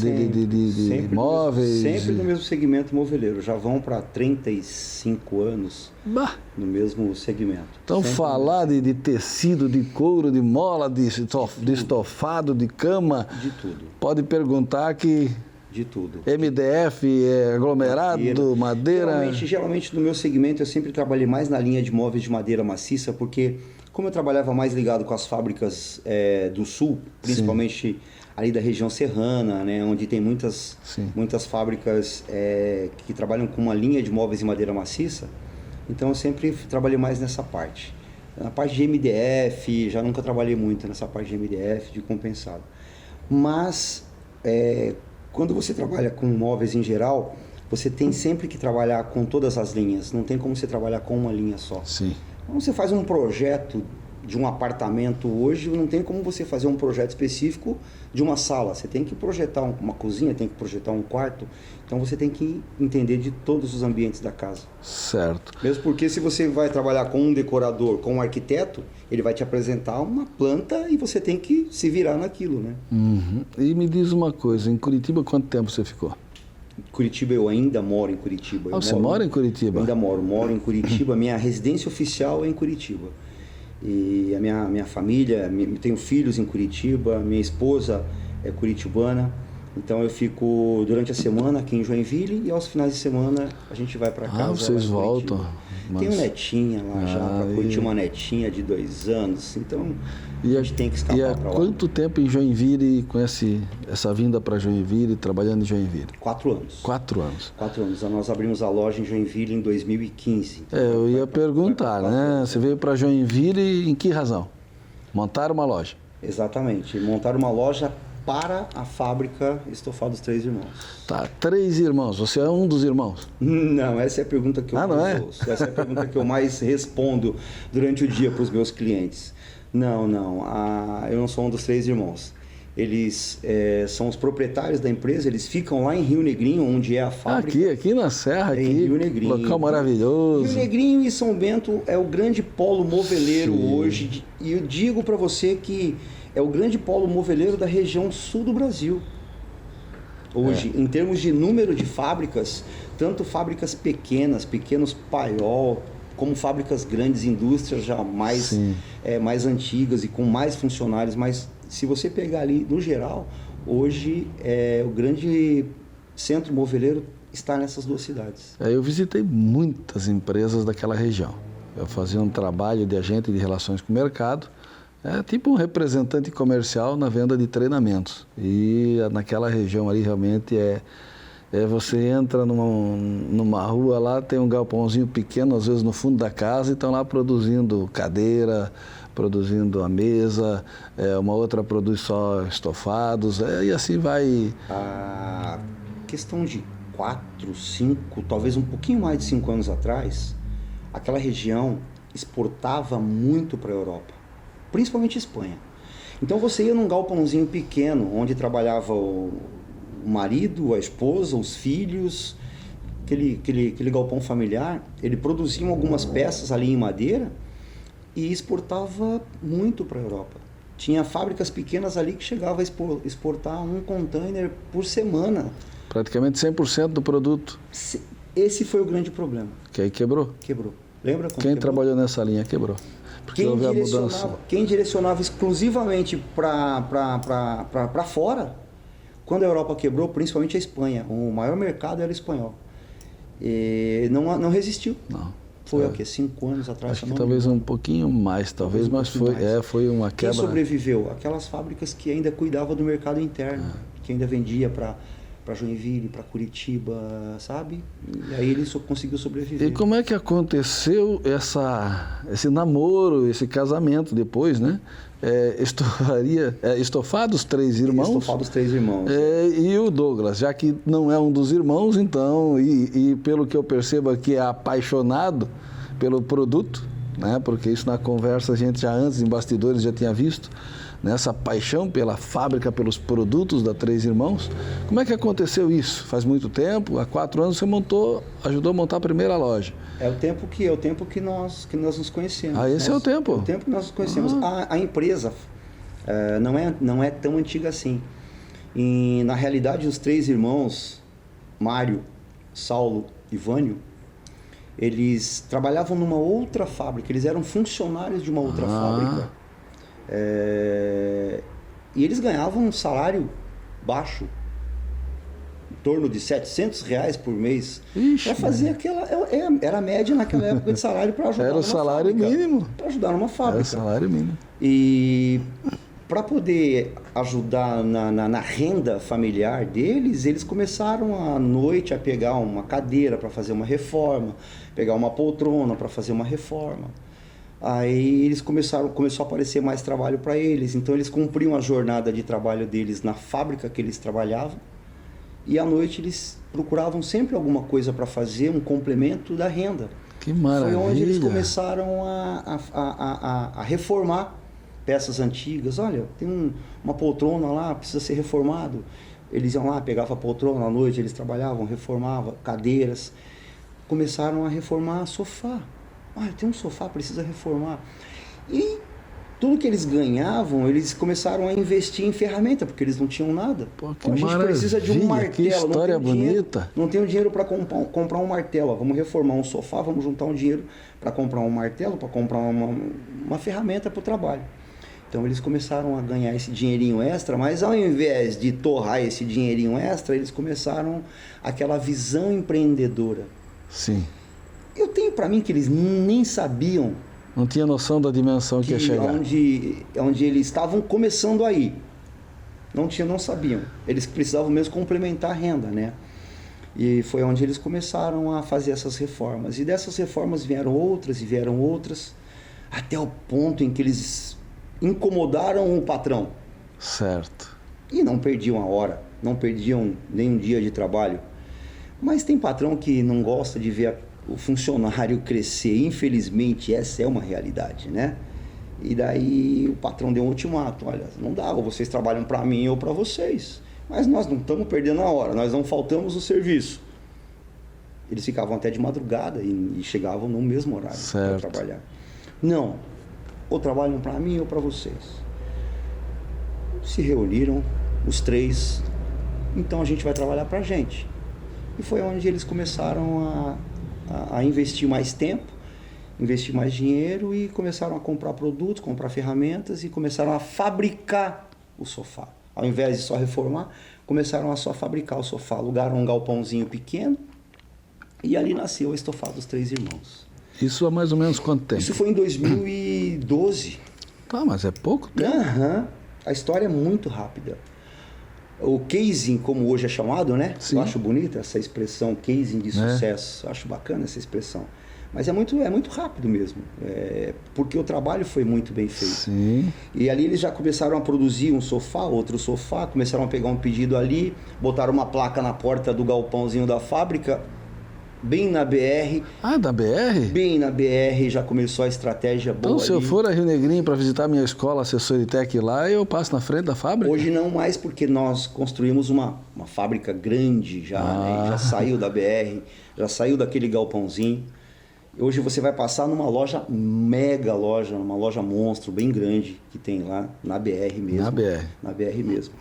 Speaker 2: Sempre no mesmo segmento moveleiro. Já vão para 35 anos no mesmo segmento.
Speaker 1: Então
Speaker 2: sempre
Speaker 1: falar de tecido, de couro, de mola, de estofado, de cama...
Speaker 2: De tudo.
Speaker 1: Pode perguntar que...
Speaker 2: De tudo.
Speaker 1: MDF, aglomerado, madeira...
Speaker 2: Geralmente no meu segmento eu sempre trabalhei mais na linha de móveis de madeira maciça, porque como eu trabalhava mais ligado com as fábricas do sul, principalmente ali da região serrana, né, onde tem muitas fábricas que trabalham com uma linha de móveis de madeira maciça, então eu sempre trabalhei mais nessa parte. Na parte de MDF, já nunca trabalhei muito nessa parte de MDF, de compensado. Mas... Quando você trabalha com móveis em geral, você tem sempre que trabalhar com todas as linhas. Não tem como você trabalhar com uma linha só.
Speaker 1: Sim.
Speaker 2: Quando você faz um projeto de um apartamento hoje, não tem como você fazer um projeto específico de uma sala. Você tem que projetar uma cozinha, tem que projetar um quarto. Então você tem que entender de todos os ambientes da casa.
Speaker 1: Certo.
Speaker 2: Mesmo porque se você vai trabalhar com um decorador, com um arquiteto, ele vai te apresentar uma planta e você tem que se virar naquilo, né?
Speaker 1: Uhum. E me diz uma coisa, em Curitiba quanto tempo você ficou?
Speaker 2: Curitiba, eu ainda moro em Curitiba.
Speaker 1: Você mora em Curitiba?
Speaker 2: Eu ainda moro em Curitiba. Minha residência oficial é em Curitiba. E a minha família, tenho filhos em Curitiba, minha esposa é curitibana. Então eu fico durante a semana aqui em Joinville e aos finais de semana a gente vai para casa.
Speaker 1: Vocês voltam?
Speaker 2: Tem uma netinha lá já, para curtir uma netinha de 2 anos. Então a gente tem que escapar para lá.
Speaker 1: E há quanto tempo em Joinville, com essa vinda para Joinville, trabalhando em Joinville?
Speaker 2: 4 anos.
Speaker 1: 4 anos.
Speaker 2: 4 anos. Nós abrimos a loja em Joinville em 2015. Então,
Speaker 1: eu ia perguntar, né? Você veio para Joinville em que razão? Montar uma loja?
Speaker 2: Exatamente. Montar uma loja para a fábrica Estofados Três Irmãos.
Speaker 1: Tá, 3 irmãos. Você é um dos irmãos?
Speaker 2: Não, essa é a pergunta que eu mais ouço. Essa é a pergunta que eu mais respondo durante o dia para os meus clientes. Não. Eu não sou um dos 3 irmãos. Eles são os proprietários da empresa, eles ficam lá em Rio Negrinho, onde é a fábrica.
Speaker 1: Aqui na Serra,
Speaker 2: em Rio Negrinho.
Speaker 1: Local maravilhoso.
Speaker 2: Rio Negrinho e São Bento é o grande polo moveleiro hoje. E eu digo para você que é o grande polo moveleiro da região sul do Brasil. Hoje, em termos de número de fábricas, tanto fábricas pequenos paiol, como fábricas grandes, indústrias já mais antigas e com mais funcionários. Mas se você pegar ali, no geral, hoje o grande centro moveleiro está nessas 2 cidades.
Speaker 1: Eu visitei muitas empresas daquela região. Eu fazia um trabalho de agente de relações com o mercado, tipo um representante comercial na venda de treinamentos. E naquela região ali realmente você entra numa rua lá, tem um galpãozinho pequeno, às vezes no fundo da casa, e estão lá produzindo cadeira, produzindo a mesa, uma outra produz só estofados, e assim vai.
Speaker 2: A questão de 4, 5, talvez um pouquinho mais de 5 anos atrás, aquela região exportava muito para a Europa, principalmente Espanha. Então você ia num galpãozinho pequeno, onde trabalhava o marido, a esposa, os filhos, aquele galpão familiar, ele produzia algumas peças ali em madeira e exportava muito para a Europa. Tinha fábricas pequenas ali que chegavam a exportar um container por semana.
Speaker 1: Praticamente 100% do produto.
Speaker 2: Esse foi o grande problema.
Speaker 1: Que aí quebrou?
Speaker 2: Quebrou. Lembra quando
Speaker 1: Quem trabalhou nessa linha quebrou. Porque houve a mudança.
Speaker 2: Quem direcionava exclusivamente para fora, quando a Europa quebrou, principalmente a Espanha, o maior mercado era espanhol. E não resistiu.
Speaker 1: Não.
Speaker 2: Foi o quê? 5 anos atrás?
Speaker 1: Acho que talvez um pouquinho mais, mas foi uma quebra.
Speaker 2: Quem sobreviveu? Aquelas fábricas que ainda cuidavam do mercado interno, que ainda vendia para Joinville, para Curitiba, sabe? E aí ele conseguiu sobreviver.
Speaker 1: E como é que aconteceu esse namoro, esse casamento depois, né? Estofados Três Irmãos.
Speaker 2: Estofados Três Irmãos.
Speaker 1: E o Douglas, já que não é um dos irmãos, então, e pelo que eu percebo aqui, é apaixonado pelo produto, né? Porque isso na conversa a gente já antes, em bastidores, já tinha visto, nessa paixão pela fábrica, pelos produtos da Três Irmãos. Como é que aconteceu isso? Faz muito tempo, há 4 anos você ajudou a montar a primeira loja.
Speaker 2: É o tempo que nós nos conhecemos.
Speaker 1: Esse é o tempo?
Speaker 2: É o tempo que nós nos conhecemos. A empresa não é tão antiga assim. Na realidade, os 3 irmãos, Mário, Saulo e Vânio, eles trabalhavam numa outra fábrica, eles eram funcionários de uma outra fábrica. E eles ganhavam um salário baixo, em torno de R$700 por mês, para fazer aquela... Era a média naquela época de salário para ajudar
Speaker 1: numa fábrica. Era o salário mínimo.
Speaker 2: Para ajudar numa fábrica.
Speaker 1: Era o salário mínimo.
Speaker 2: E para poder ajudar na renda familiar deles, eles começaram à noite a pegar uma cadeira para fazer uma reforma, pegar uma poltrona para fazer uma reforma. Aí eles começou a aparecer mais trabalho para eles, então eles cumpriam a jornada de trabalho deles na fábrica que eles trabalhavam e à noite eles procuravam sempre alguma coisa para fazer, um complemento da renda.
Speaker 1: Que maravilha!
Speaker 2: Foi onde eles começaram a reformar peças antigas. Olha, tem uma poltrona lá, precisa ser reformado. Eles iam lá, pegavam a poltrona à noite, eles trabalhavam, reformavam cadeiras. Começaram a reformar sofá. Olha, tem um sofá, precisa reformar. E tudo que eles ganhavam, eles começaram a investir em ferramenta, porque eles não tinham nada.
Speaker 1: Pô, que
Speaker 2: a gente precisa de um martelo.
Speaker 1: Que história bonita.
Speaker 2: Não tenho dinheiro para comprar um martelo. Vamos reformar um sofá, vamos juntar um dinheiro para comprar um martelo, para comprar uma ferramenta para o trabalho. Então eles começaram a ganhar esse dinheirinho extra, mas ao invés de torrar esse dinheirinho extra, eles começaram aquela visão empreendedora.
Speaker 1: Sim.
Speaker 2: Eu tenho para mim que eles nem sabiam.
Speaker 1: Não tinha noção da dimensão que ia chegar.
Speaker 2: Onde eles estavam começando aí. Não sabiam. Eles precisavam mesmo complementar a renda, né? E foi onde eles começaram a fazer essas reformas. E dessas reformas vieram outras, até o ponto em que eles incomodaram o patrão.
Speaker 1: Certo.
Speaker 2: E não perdiam a hora, não perdiam nem um dia de trabalho. Mas tem patrão que não gosta de ver o funcionário crescer. Infelizmente, essa é uma realidade, né? E daí o patrão deu um ultimato. Olha, não dá, ou vocês trabalham para mim ou para vocês. Mas nós não estamos perdendo a hora, nós não faltamos o serviço. Eles ficavam até de madrugada e chegavam no mesmo horário para trabalhar. Não, ou trabalham para mim ou para vocês. Se reuniram, os três, então a gente vai trabalhar para a gente. E foi onde eles começaram a investir mais tempo, investir mais dinheiro e começaram a comprar produtos, comprar ferramentas e começaram a fabricar o sofá. Ao invés de só reformar, começaram a só fabricar o sofá. Alugaram um galpãozinho pequeno e ali nasceu a Estofado dos Três Irmãos.
Speaker 1: Isso há mais ou menos quanto tempo?
Speaker 2: Isso foi em 2012.
Speaker 1: Tá, mas é pouco tempo.
Speaker 2: A história é muito rápida. O casing, como hoje é chamado, né?
Speaker 1: Sim.
Speaker 2: Eu acho bonita essa expressão, casing de sucesso. Eu acho bacana essa expressão. Mas é muito rápido mesmo, porque o trabalho foi muito bem feito.
Speaker 1: Sim.
Speaker 2: E ali eles já começaram a produzir um sofá, outro sofá, começaram a pegar um pedido ali, botaram uma placa na porta do galpãozinho da fábrica, bem na BR.
Speaker 1: Ah, da BR?
Speaker 2: Bem na BR, já começou a estratégia boa.
Speaker 1: Então, se eu for a Rio Negrinho para visitar minha escola Assessoritec lá, eu passo na frente da fábrica?
Speaker 2: Hoje não mais, porque nós construímos uma fábrica grande já, né? Já saiu da BR, já saiu daquele galpãozinho. Hoje você vai passar numa loja, mega loja, uma loja monstro, bem grande, que tem lá na BR mesmo.
Speaker 1: Na BR.
Speaker 2: Na BR mesmo.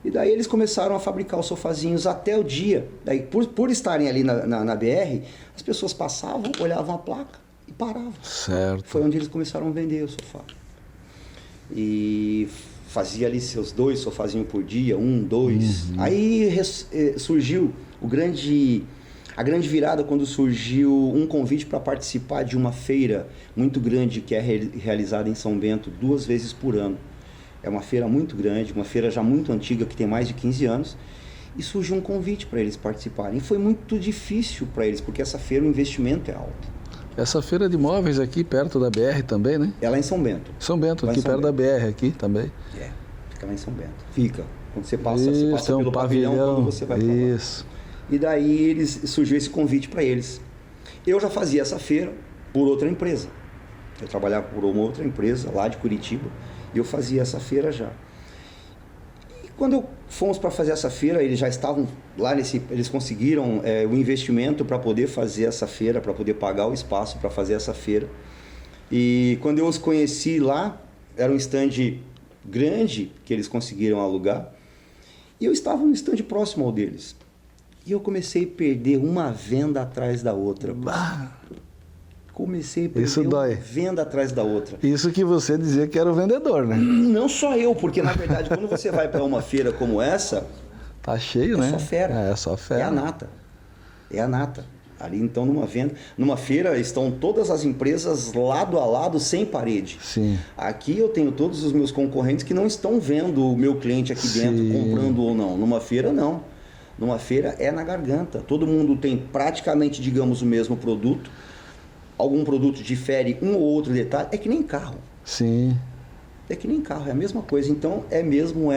Speaker 2: E daí eles começaram a fabricar os sofazinhos até o dia. Daí, por estarem ali na BR, as pessoas passavam, olhavam a placa e paravam.
Speaker 1: Certo.
Speaker 2: Foi onde eles começaram a vender o sofá. E fazia ali seus 2 sofazinhos por dia, 1, 2. Aí surgiu a grande virada quando surgiu um convite para participar de uma feira muito grande que é realizada em São Bento 2 vezes por ano. É uma feira muito grande, uma feira já muito antiga, que tem mais de 15 anos. E surgiu um convite para eles participarem. E foi muito difícil para eles, porque essa feira o investimento é alto.
Speaker 1: Essa feira de móveis aqui perto da BR também, né?
Speaker 2: Ela é em São Bento.
Speaker 1: São Bento, aqui perto da BR aqui também.
Speaker 2: Fica lá em São Bento. Fica. Quando você passa,
Speaker 1: você
Speaker 2: passa pelo pavilhão, quando você vai para lá.
Speaker 1: Isso.
Speaker 2: E daí surgiu esse convite para eles. Eu já fazia essa feira por outra empresa. Eu trabalhava por uma outra empresa lá de Curitiba e eu fazia essa feira já. E quando fomos para fazer essa feira, eles já estavam lá eles conseguiram o investimento para poder fazer essa feira, para poder pagar o espaço para fazer essa feira. E quando eu os conheci lá, era um stand grande que eles conseguiram alugar. E eu estava no stand próximo ao deles. E eu comecei a perder uma venda atrás da outra. Comecei a perder uma venda atrás da outra.
Speaker 1: Isso que você dizia que era o vendedor, né?
Speaker 2: Não só eu, porque na verdade quando você vai para uma feira como essa...
Speaker 1: Tá cheio, né?
Speaker 2: É só fera.
Speaker 1: É só fera.
Speaker 2: É a nata. É a nata. Ali então numa feira estão todas as empresas lado a lado, sem parede.
Speaker 1: Sim.
Speaker 2: Aqui eu tenho todos os meus concorrentes que não estão vendo o meu cliente aqui dentro, comprando ou não. Numa feira não. Numa feira é na garganta. Todo mundo tem praticamente, digamos, o mesmo produto. Algum produto difere um ou outro detalhe. É que nem carro.
Speaker 1: Sim.
Speaker 2: É que nem carro, é a mesma coisa. Então, é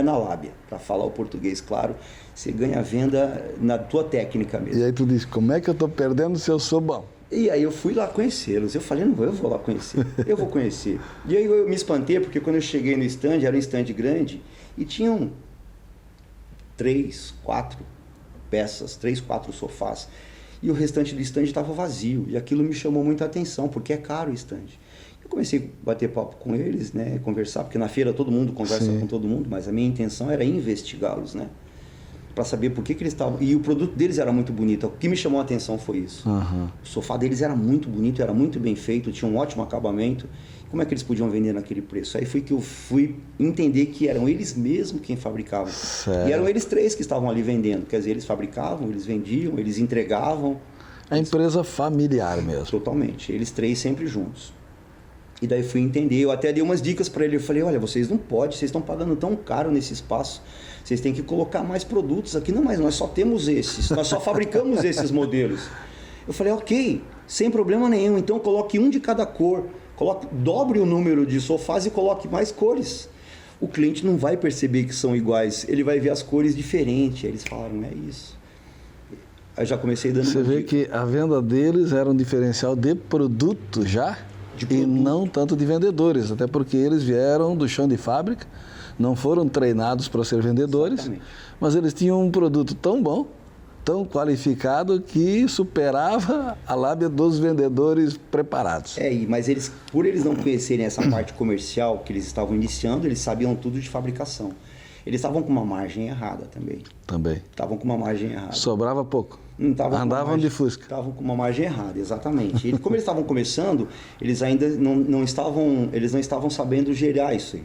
Speaker 2: na lábia. Para falar o português claro, você ganha a venda na tua técnica mesmo.
Speaker 1: E aí tu diz, como é que eu estou perdendo se eu sou bom?
Speaker 2: E aí eu fui lá conhecê-los. Eu falei, não, eu vou lá conhecer. Eu vou conhecer. E aí eu me espantei, porque quando eu cheguei no stand, era um stand grande, e tinham 3, 4 peças, 3, 4 sofás. E o restante do stand estava vazio. E aquilo me chamou muita atenção, porque é caro o stand. Eu comecei a bater papo com eles, né, conversar, porque na feira todo mundo conversa
Speaker 1: Sim.
Speaker 2: com todo mundo, mas a minha intenção era investigá-los, né, para saber por que eles estavam... E o produto deles era muito bonito. O que me chamou a atenção foi isso.
Speaker 1: Uhum.
Speaker 2: O sofá deles era muito bonito, era muito bem feito, tinha um ótimo acabamento. Como é que eles podiam vender naquele preço? Aí foi que eu fui entender que eram eles mesmos quem fabricavam.
Speaker 1: Certo.
Speaker 2: E eram eles 3 que estavam ali vendendo. Quer dizer, eles fabricavam, eles vendiam, eles entregavam.
Speaker 1: A empresa familiar mesmo.
Speaker 2: Totalmente. Eles 3 sempre juntos. E daí fui entender, eu até dei umas dicas para ele, eu falei, olha, vocês não podem, vocês estão pagando tão caro nesse espaço, vocês têm que colocar mais produtos aqui. Não, mas nós só temos esses, nós só fabricamos esses modelos. Eu falei, ok, sem problema nenhum, então coloque um de cada cor, dobre o número de sofás e coloque mais cores. O cliente não vai perceber que são iguais, ele vai ver as cores diferentes. Aí eles falaram, é isso. Aí já comecei dando
Speaker 1: Você vê que a venda deles era um diferencial de produto já? E não tanto de vendedores, até porque eles vieram do chão de fábrica, não foram treinados para ser vendedores,
Speaker 2: Exatamente.
Speaker 1: mas eles tinham um produto tão bom, tão qualificado, que superava a lábia dos vendedores preparados.
Speaker 2: Mas por eles não conhecerem essa parte comercial que eles estavam iniciando, eles sabiam tudo de fabricação. Eles estavam com uma margem errada também. Estavam com uma margem errada.
Speaker 1: Sobrava pouco.
Speaker 2: Andavam
Speaker 1: de Fusca.
Speaker 2: Estavam com uma margem errada, exatamente. E como eles estavam começando, eles ainda não estavam sabendo gerar isso aí.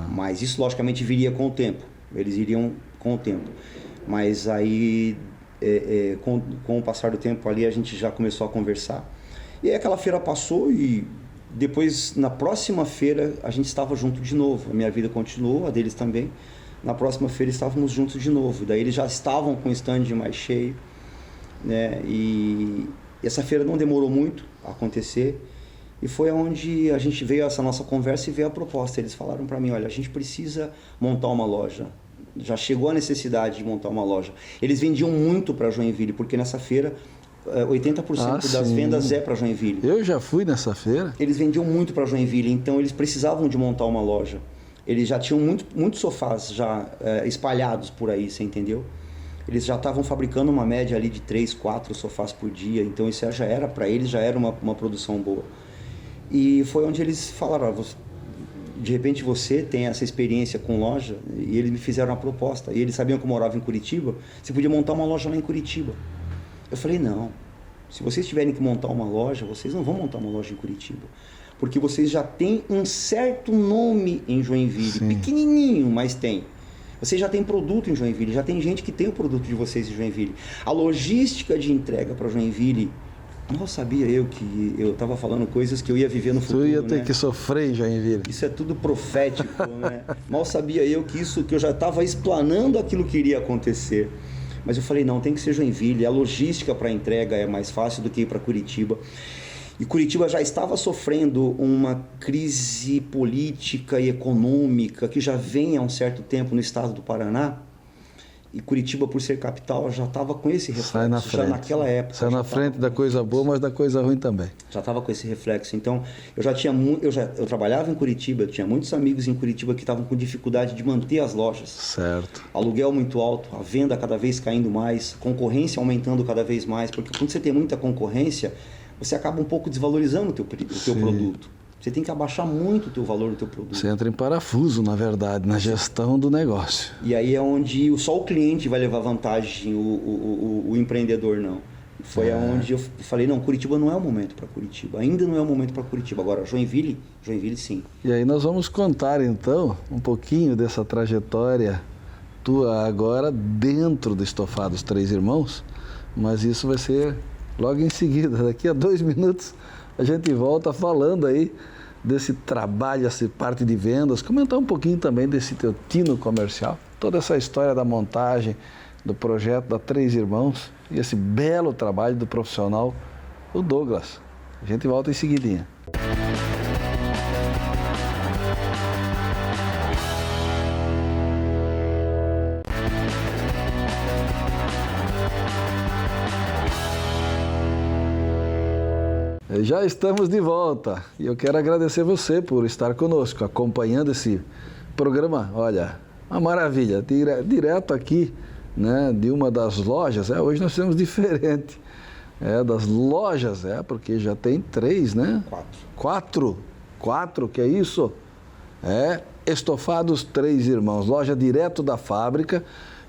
Speaker 2: Mas isso, logicamente, viria com o tempo. Eles iriam com o tempo. Mas aí, com o passar do tempo ali, a gente já começou a conversar. E aí aquela feira passou e depois, na próxima feira, a gente estava junto de novo. A minha vida continuou, a deles também. Na próxima feira estávamos juntos de novo. Daí eles já estavam com o stand mais cheio, né? E essa feira não demorou muito a acontecer. E foi onde a gente veio essa nossa conversa e veio a proposta. Eles falaram para mim, olha, a gente precisa montar uma loja. Já chegou a necessidade de montar uma loja. Eles vendiam muito para Joinville, porque nessa feira 80% das vendas é para Joinville.
Speaker 1: Eu já fui nessa feira.
Speaker 2: Eles vendiam muito para Joinville, então eles precisavam de montar uma loja. Eles já tinham muitos sofás já espalhados por aí, você entendeu? Eles já estavam fabricando uma média ali de 3, 4 sofás por dia, então isso já era, para eles, já era uma produção boa. E foi onde eles falaram, de repente você tem essa experiência com loja, e eles me fizeram uma proposta, e eles sabiam que eu morava em Curitiba, você podia montar uma loja lá em Curitiba. Eu falei, não, se vocês tiverem que montar uma loja, vocês não vão montar uma loja em Curitiba, porque vocês já têm um certo nome em Joinville,
Speaker 1: Sim.
Speaker 2: Pequenininho, mas tem. Vocês já têm produto em Joinville, já tem gente que tem o produto de vocês em Joinville. A logística de entrega para Joinville, mal sabia eu que eu estava falando coisas que eu ia viver no futuro.
Speaker 1: Tu ia ter
Speaker 2: né?
Speaker 1: que sofrer em Joinville.
Speaker 2: Isso é tudo profético, né? Mal sabia eu que eu já estava explanando aquilo que iria acontecer. Mas eu falei, não, tem que ser Joinville, a logística para entrega é mais fácil do que ir para Curitiba. E Curitiba já estava sofrendo uma crise política e econômica que já vem há um certo tempo no estado do Paraná. E Curitiba, por ser capital, já estava com esse reflexo.
Speaker 1: Sai na frente.
Speaker 2: Já naquela época.
Speaker 1: Sai na frente da coisa boa, mas da coisa ruim também.
Speaker 2: Já estava com esse reflexo. Então, eu trabalhava em Curitiba, eu tinha muitos amigos em Curitiba que estavam com dificuldade de manter as lojas.
Speaker 1: Certo.
Speaker 2: Aluguel muito alto, a venda cada vez caindo mais, concorrência aumentando cada vez mais, porque quando você tem muita concorrência, você acaba um pouco desvalorizando o teu produto. Você tem que abaixar muito o teu valor do teu produto.
Speaker 1: Você entra em parafuso, na verdade, na gestão do negócio.
Speaker 2: E aí é onde só o cliente vai levar vantagem, o empreendedor não. Foi onde eu falei, não, Curitiba não é o momento para Curitiba. Ainda não é o momento para Curitiba. Agora, Joinville sim.
Speaker 1: E aí nós vamos contar, então, um pouquinho dessa trajetória tua agora dentro do Estofados Três Irmãos, mas isso vai ser logo em seguida. Daqui a 2 minutos a gente volta falando aí desse trabalho, essa parte de vendas, comentar um pouquinho também desse teu tino comercial, toda essa história da montagem, do projeto da Três Irmãos e esse belo trabalho do profissional, o Douglas. A gente volta em seguidinha. Já estamos de volta e eu quero agradecer você por estar conosco, acompanhando esse programa. Olha, uma maravilha, direto aqui, né, de uma das lojas. Hoje nós temos diferente das lojas, porque já tem 3, né? 4, que é isso? Estofados Três Irmãos, loja direto da fábrica.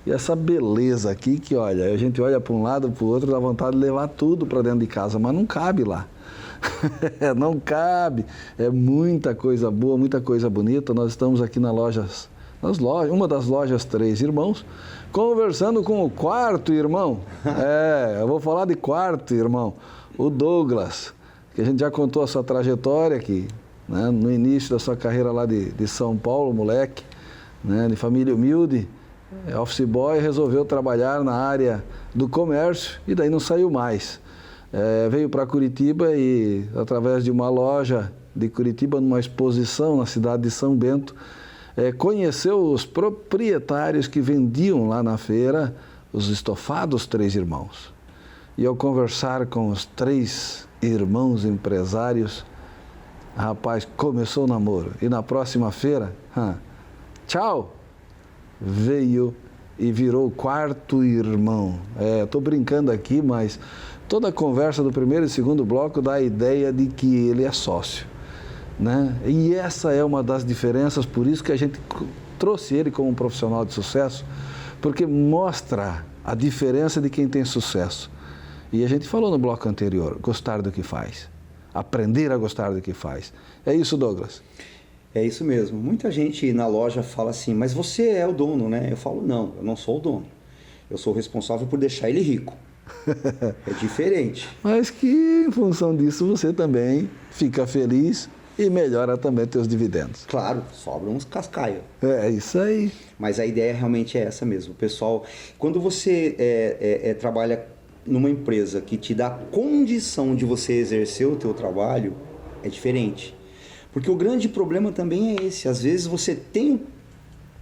Speaker 1: E essa beleza aqui que, olha, a gente olha para um lado, para o outro, dá vontade de levar tudo para dentro de casa, mas não cabe lá. Não cabe. É muita coisa boa, muita coisa bonita. Nós estamos aqui uma das lojas Três Irmãos, conversando com o quarto irmão. Eu vou falar de quarto irmão, o Douglas, que a gente já contou a sua trajetória aqui, né, no início da sua carreira lá de São Paulo, moleque, né, de família humilde. Office boy, resolveu trabalhar na área do comércio e daí não saiu mais. Veio para Curitiba e, através de uma loja de Curitiba, numa exposição na cidade de São Bento, conheceu os proprietários que vendiam lá na feira os estofados Três Irmãos. E ao conversar com os 3 irmãos empresários, rapaz, começou o namoro. E na próxima feira, tchau! Veio e virou o quarto irmão. Estou brincando aqui, mas toda a conversa do primeiro e segundo bloco dá a ideia de que ele é sócio, né? E essa é uma das diferenças, por isso que a gente trouxe ele como um profissional de sucesso, porque mostra a diferença de quem tem sucesso. E a gente falou no bloco anterior, gostar do que faz, aprender a gostar do que faz. É isso, Douglas?
Speaker 2: É isso mesmo. Muita gente na loja fala assim, mas você é o dono, né? Eu falo, não, eu não sou o dono. Eu sou o responsável por deixar ele rico. É diferente.
Speaker 1: Mas que, em função disso, você também fica feliz e melhora também teus dividendos.
Speaker 2: Claro, sobram uns cascaio.
Speaker 1: É isso aí.
Speaker 2: Mas a ideia realmente é essa mesmo. O pessoal, quando você trabalha numa empresa que te dá condição de você exercer o teu trabalho, é diferente. Porque o grande problema também é esse. Às vezes você tem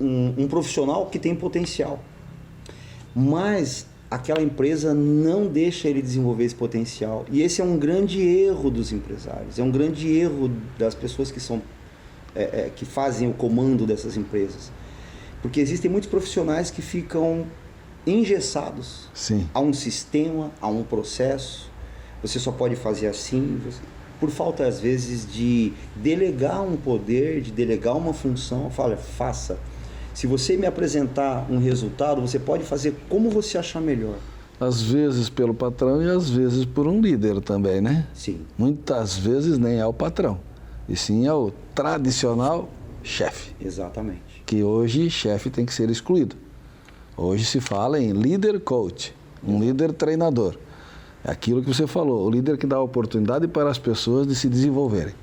Speaker 2: um profissional que tem potencial, mas aquela empresa não deixa ele desenvolver esse potencial. E esse é um grande erro dos empresários, é um grande erro das pessoas que fazem o comando dessas empresas. Porque existem muitos profissionais que ficam engessados.
Speaker 1: Sim.
Speaker 2: A um sistema, a um processo. Você só pode fazer assim, por falta às vezes de delegar um poder, de delegar uma função. Fala, faça. Se você me apresentar um resultado, você pode fazer como você achar melhor.
Speaker 1: Às vezes pelo patrão e às vezes por um líder também, né?
Speaker 2: Sim.
Speaker 1: Muitas vezes nem é o patrão, e sim é o tradicional chefe.
Speaker 2: Exatamente.
Speaker 1: Que hoje chefe tem que ser excluído. Hoje se fala em líder coach, um líder treinador. É aquilo que você falou, o líder que dá oportunidade para as pessoas de se desenvolverem.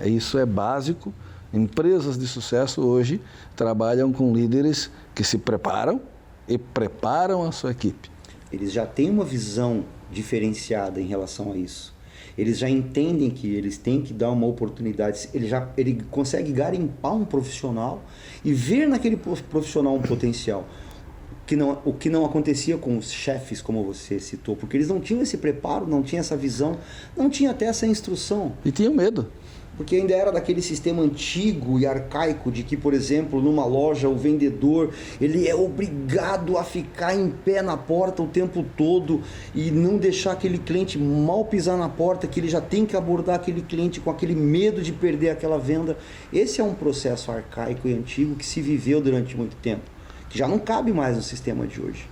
Speaker 1: Isso é básico. Empresas de sucesso hoje trabalham com líderes que se preparam e preparam a sua equipe.
Speaker 2: Eles já têm uma visão diferenciada em relação a isso. Eles já entendem que eles têm que dar uma oportunidade. Ele consegue garimpar um profissional e ver naquele profissional um potencial. O que não acontecia com os chefes, como você citou, porque eles não tinham esse preparo, não tinham essa visão, não tinham até essa instrução.
Speaker 1: E tinham medo.
Speaker 2: Porque ainda era daquele sistema antigo e arcaico de que, por exemplo, numa loja o vendedor ele é obrigado a ficar em pé na porta o tempo todo e não deixar aquele cliente mal pisar na porta, que ele já tem que abordar aquele cliente com aquele medo de perder aquela venda. Esse é um processo arcaico e antigo que se viveu durante muito tempo, que já não cabe mais no sistema de hoje.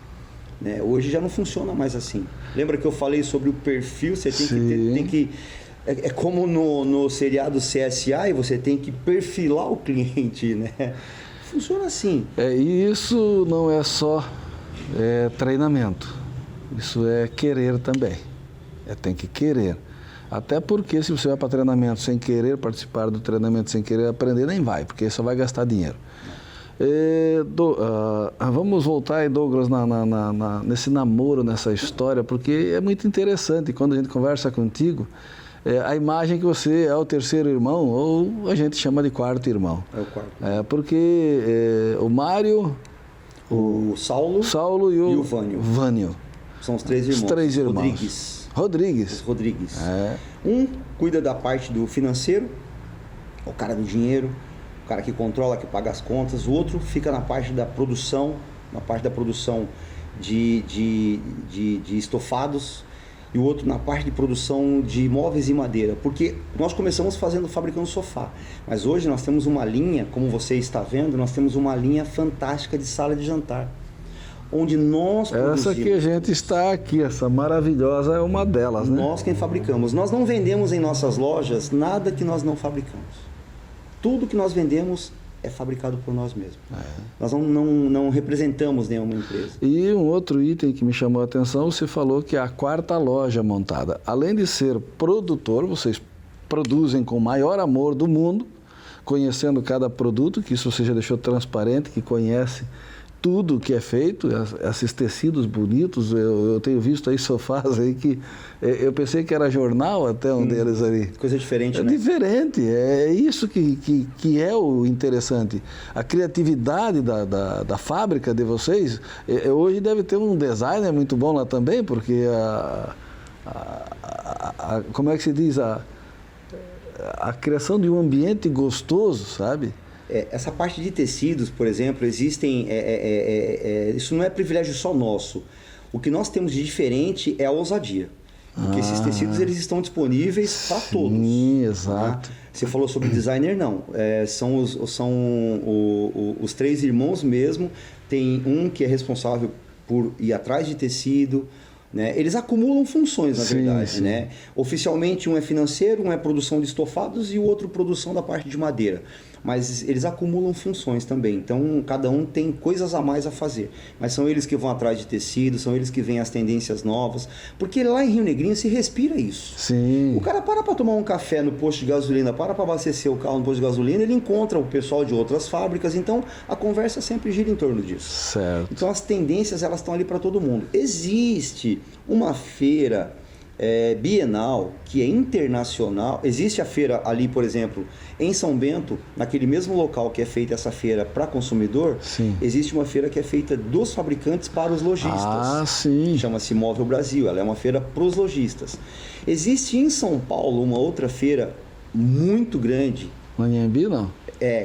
Speaker 2: Hoje já não funciona mais assim. Lembra que eu falei sobre o perfil? Você tem que É como no seriado CSI, você tem que perfilar o cliente, né? Funciona assim.
Speaker 1: E isso não é só treinamento. Isso é querer também. Tem que querer. Até porque se você vai para treinamento sem querer participar do treinamento, sem querer aprender, nem vai, porque só vai gastar dinheiro. Vamos voltar aí, Douglas, nesse namoro, nessa história, porque é muito interessante quando a gente conversa contigo. A imagem que você é o terceiro irmão, ou a gente chama de quarto irmão.
Speaker 2: É o quarto.
Speaker 1: Porque o Mário,
Speaker 2: o Saulo
Speaker 1: e o
Speaker 2: Vânio.
Speaker 1: Vânio.
Speaker 2: São os 3 irmãos.
Speaker 1: Os 3 irmãos.
Speaker 2: Rodrigues.
Speaker 1: Rodrigues.
Speaker 2: Rodrigues.
Speaker 1: É.
Speaker 2: Um cuida da parte do financeiro, o cara do dinheiro, o cara que controla, que paga as contas. O outro fica na parte da produção, de estofados, e o outro na parte de produção de móveis e madeira, porque nós começamos fabricando sofá, mas hoje nós temos uma linha, como você está vendo, nós temos uma linha fantástica de sala de jantar, onde nós produzimos.
Speaker 1: Essa que a gente está aqui, essa maravilhosa é uma delas, né?
Speaker 2: Nós quem fabricamos. Nós não vendemos em nossas lojas nada que nós não fabricamos. Tudo que nós vendemos é fabricado por nós mesmos. Nós não representamos nenhuma empresa.
Speaker 1: E um outro item que me chamou a atenção, você falou que é a 4ª loja montada. Além de ser produtor, vocês produzem com o maior amor do mundo, conhecendo cada produto, que isso você já deixou transparente, que conhece tudo que é feito, esses tecidos bonitos. Eu tenho visto aí sofás aí que eu pensei que era jornal até um deles ali.
Speaker 2: Coisa diferente,
Speaker 1: né?
Speaker 2: É
Speaker 1: diferente, é isso que é o interessante. A criatividade da fábrica de vocês, hoje deve ter um designer muito bom lá também, porque como é que se diz? A criação de um ambiente gostoso, sabe?
Speaker 2: Essa parte de tecidos, por exemplo, existem... isso não é privilégio só nosso. O que nós temos de diferente é a ousadia. Porque esses tecidos eles estão disponíveis para todos.
Speaker 1: Sim, exato.
Speaker 2: Você falou sobre designer, não. São os 3 irmãos mesmo. Tem um que é responsável por ir atrás de tecido, né? Eles acumulam funções, na verdade.
Speaker 1: Sim.
Speaker 2: Né? Oficialmente, um é financeiro, um é produção de estofados e o outro produção da parte de madeira. Mas eles acumulam funções também. Então, cada um tem coisas a mais a fazer. Mas são eles que vão atrás de tecido, são eles que veem as tendências novas. Porque lá em Rio Negrinho se respira isso.
Speaker 1: Sim.
Speaker 2: O cara para tomar um café no posto de gasolina, para abastecer o carro no posto de gasolina, ele encontra o pessoal de outras fábricas. Então, a conversa sempre gira em torno disso.
Speaker 1: Certo.
Speaker 2: Então, as tendências elas estão ali para todo mundo. Existe uma feira bienal, que é internacional. Existe a feira ali, por exemplo, em São Bento, naquele mesmo local que é feita essa feira para consumidor.
Speaker 1: Sim.
Speaker 2: Existe uma feira que é feita dos fabricantes para os lojistas.
Speaker 1: Ah, sim.
Speaker 2: Chama-se Móvel Brasil, ela é uma feira para os lojistas. Existe em São Paulo uma outra feira muito grande.
Speaker 1: Anhembi, não?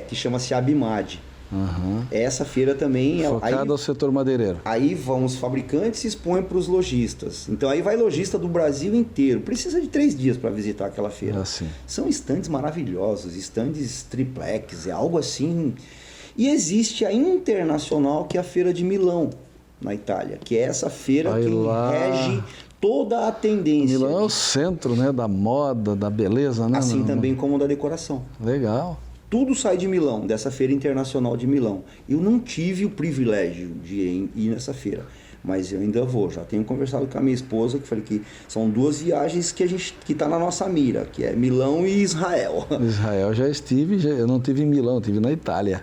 Speaker 2: Que chama-se Abimad.
Speaker 1: Uhum.
Speaker 2: Essa feira também é
Speaker 1: focada ao setor madeireiro.
Speaker 2: Aí vão os fabricantes e expõem para os lojistas. Então aí vai lojista do Brasil inteiro. Precisa de 3 dias para visitar aquela feira.
Speaker 1: Assim.
Speaker 2: São estandes maravilhosos, estandes triplex, é algo assim. E existe a internacional, que é a Feira de Milão, na Itália, que é essa feira que rege toda a tendência.
Speaker 1: Milão é o centro, né, da moda, da beleza, né?
Speaker 2: Assim também como da decoração.
Speaker 1: Legal.
Speaker 2: Tudo sai de Milão, dessa feira internacional de Milão. Eu não tive o privilégio de ir nessa feira, mas eu ainda vou. Já tenho conversado com a minha esposa, que falei que são 2 viagens que está na nossa mira, que é Milão e Israel.
Speaker 1: Israel já estive, eu não estive em Milão, eu estive na Itália.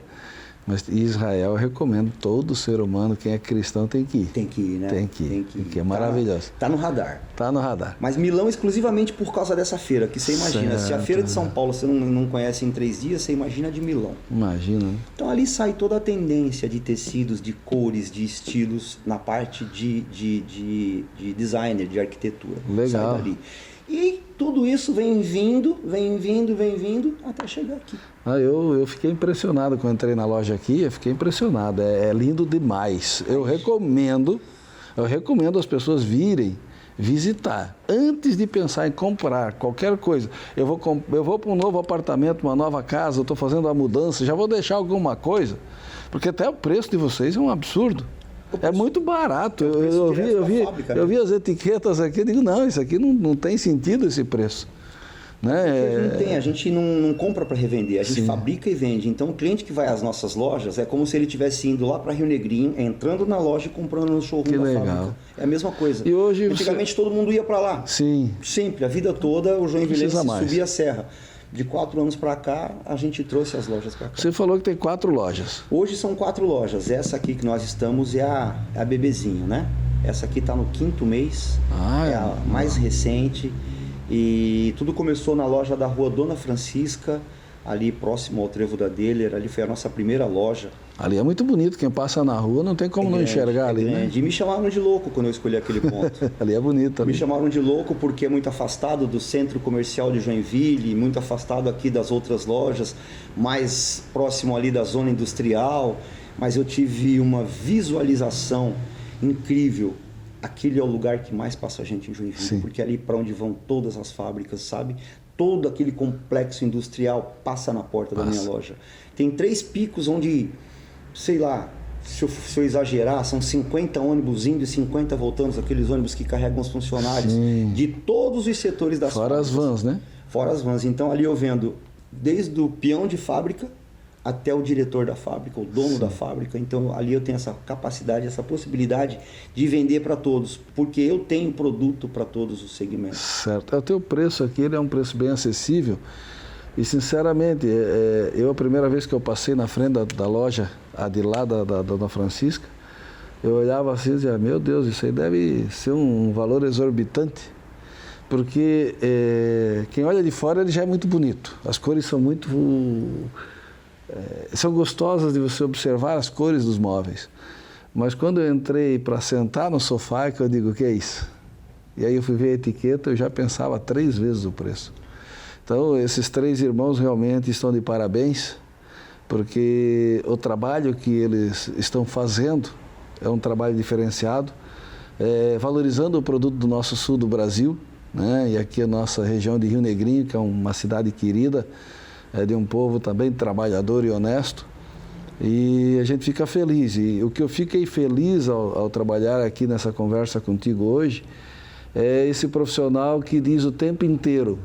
Speaker 1: Mas Israel eu recomendo, todo ser humano, quem é cristão tem que ir.
Speaker 2: Tem que ir, né?
Speaker 1: Tem que ir, porque é maravilhoso.
Speaker 2: Tá no radar.
Speaker 1: Tá no radar.
Speaker 2: Mas Milão exclusivamente por causa dessa feira, que você imagina.
Speaker 1: Certo.
Speaker 2: Se a feira de São Paulo você não conhece em 3 dias, você imagina de Milão.
Speaker 1: Imagina, né?
Speaker 2: Então ali sai toda a tendência de tecidos, de cores, de estilos, na parte de designer, de arquitetura.
Speaker 1: Legal.
Speaker 2: Sai dali. E tudo isso vem vindo, até chegar aqui.
Speaker 1: Eu fiquei impressionado quando entrei na loja aqui, eu fiquei impressionado, é lindo demais. Eu recomendo as pessoas virem visitar, antes de pensar em comprar qualquer coisa. Eu vou para um novo apartamento, uma nova casa, eu estou fazendo uma mudança, já vou deixar alguma coisa, porque até o preço de vocês é um absurdo. É muito barato. Eu vi as etiquetas aqui e digo, não, isso aqui não tem sentido esse preço. Né?
Speaker 2: A gente não compra para revender, a gente fabrica e vende. Então o cliente que vai às nossas lojas é como se ele estivesse indo lá para Rio Negrinho, entrando na loja e comprando no showroom da fábrica. É a mesma coisa.
Speaker 1: E hoje
Speaker 2: antigamente todo mundo ia para lá.
Speaker 1: Sim.
Speaker 2: Sempre, a vida toda o Joinvilense subia a serra. De 4 anos para cá, a gente trouxe as lojas para cá.
Speaker 1: Você falou que tem 4 lojas.
Speaker 2: Hoje são 4 lojas. Essa aqui que nós estamos é a Bebezinho, né? Essa aqui está no 5º mês. É a mais recente. E tudo começou na loja da Rua Dona Francisca, ali próximo ao Trevo da Deller, ali foi a nossa primeira loja.
Speaker 1: Ali é muito bonito, quem passa na rua não tem como não enxergar ali, né?
Speaker 2: E me chamaram de louco quando eu escolhi aquele ponto.
Speaker 1: Ali é bonito. Ali.
Speaker 2: Me chamaram de louco porque é muito afastado do centro comercial de Joinville, muito afastado aqui das outras lojas, mais próximo ali da zona industrial, mas eu tive uma visualização incrível. Aquele é o lugar que mais passa gente em Joinville, Sim. porque é ali para onde vão todas as fábricas, sabe? Todo aquele complexo industrial passa na porta da minha loja. Tem 3 picos onde, sei lá, se eu exagerar, são 50 ônibus indo e 50 voltando, aqueles ônibus que carregam os funcionários Sim. de todos os setores das
Speaker 1: fábricas. Fora as vans, né?
Speaker 2: Fora as vans. Então ali eu vendo desde o peão de fábrica até o diretor da fábrica, o dono Sim. da fábrica. Então ali eu tenho essa capacidade, essa possibilidade de vender para todos, porque eu tenho produto para todos os segmentos.
Speaker 1: Certo. O teu preço aqui ele é um preço bem acessível e sinceramente, a primeira vez que eu passei na frente da loja, a de lá da Dona Francisca, eu olhava assim e dizia, meu Deus, isso aí deve ser um valor exorbitante, porque quem olha de fora ele já é muito bonito, as cores são muito... são gostosas de você observar as cores dos móveis. Mas quando eu entrei para sentar no sofá, que eu digo, o que é isso? E aí eu fui ver a etiqueta, eu já pensava 3 vezes o preço. Então, esses 3 irmãos realmente estão de parabéns, porque o trabalho que eles estão fazendo é um trabalho diferenciado, valorizando o produto do nosso sul do Brasil, né? E aqui a nossa região de Rio Negrinho, que é uma cidade querida, de um povo também trabalhador e honesto, e a gente fica feliz. E o que eu fiquei feliz ao trabalhar aqui nessa conversa contigo hoje é esse profissional que diz o tempo inteiro,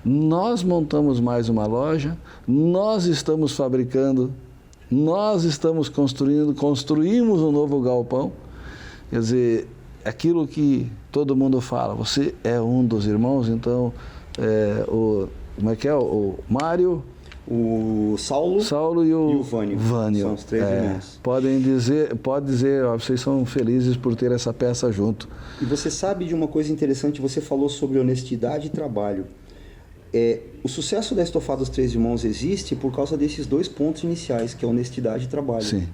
Speaker 1: nós montamos mais uma loja, nós estamos fabricando, nós estamos construímos um novo galpão. Quer dizer, aquilo que todo mundo fala, você é um dos irmãos, então como é que é? O Mário,
Speaker 2: o Saulo e o Vânio. São os 3 irmãos.
Speaker 1: Pode dizer, ó, vocês são felizes por ter essa peça junto.
Speaker 2: E você sabe de uma coisa interessante, você falou sobre honestidade e trabalho. O sucesso da Estofados 3 Irmãos existe por causa desses 2 pontos iniciais, que é honestidade e trabalho.
Speaker 1: Sim.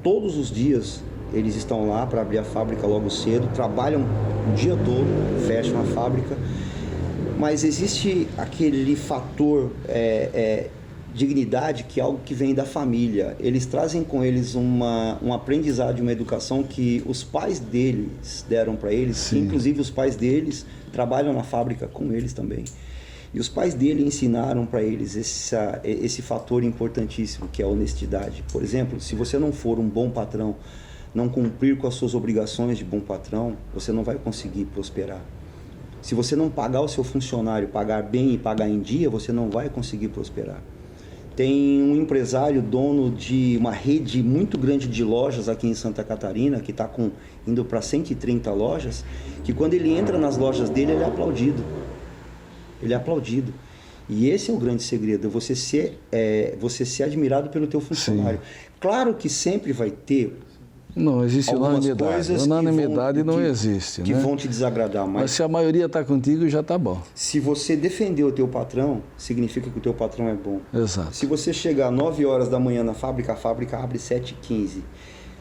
Speaker 2: Todos os dias eles estão lá para abrir a fábrica logo cedo, trabalham o dia todo, fecham a fábrica. Mas existe aquele fator dignidade, que é algo que vem da família. Eles trazem com eles um aprendizado, uma educação que os pais deles deram para eles, que, inclusive os pais deles trabalham na fábrica com eles também. E os pais dele ensinaram para eles esse fator importantíssimo, que é a honestidade. Por exemplo, se você não for um bom patrão, não cumprir com as suas obrigações de bom patrão, você não vai conseguir prosperar. Se você não pagar o seu funcionário, pagar bem e pagar em dia, você não vai conseguir prosperar. Tem um empresário, dono de uma rede muito grande de lojas aqui em Santa Catarina, que está indo para 130 lojas, que quando ele entra nas lojas dele, ele é aplaudido. Ele é aplaudido. E esse é o grande segredo, você ser admirado pelo teu funcionário. Sim. Claro que sempre vai ter...
Speaker 1: Não existe unanimidade. Unanimidade não existe,
Speaker 2: que vão te desagradar,
Speaker 1: mas se a maioria está contigo, já está bom.
Speaker 2: Se você defender o teu patrão, significa que o teu patrão é bom.
Speaker 1: Exato.
Speaker 2: Se você chegar às 9 horas da manhã na fábrica, a fábrica abre 7h15.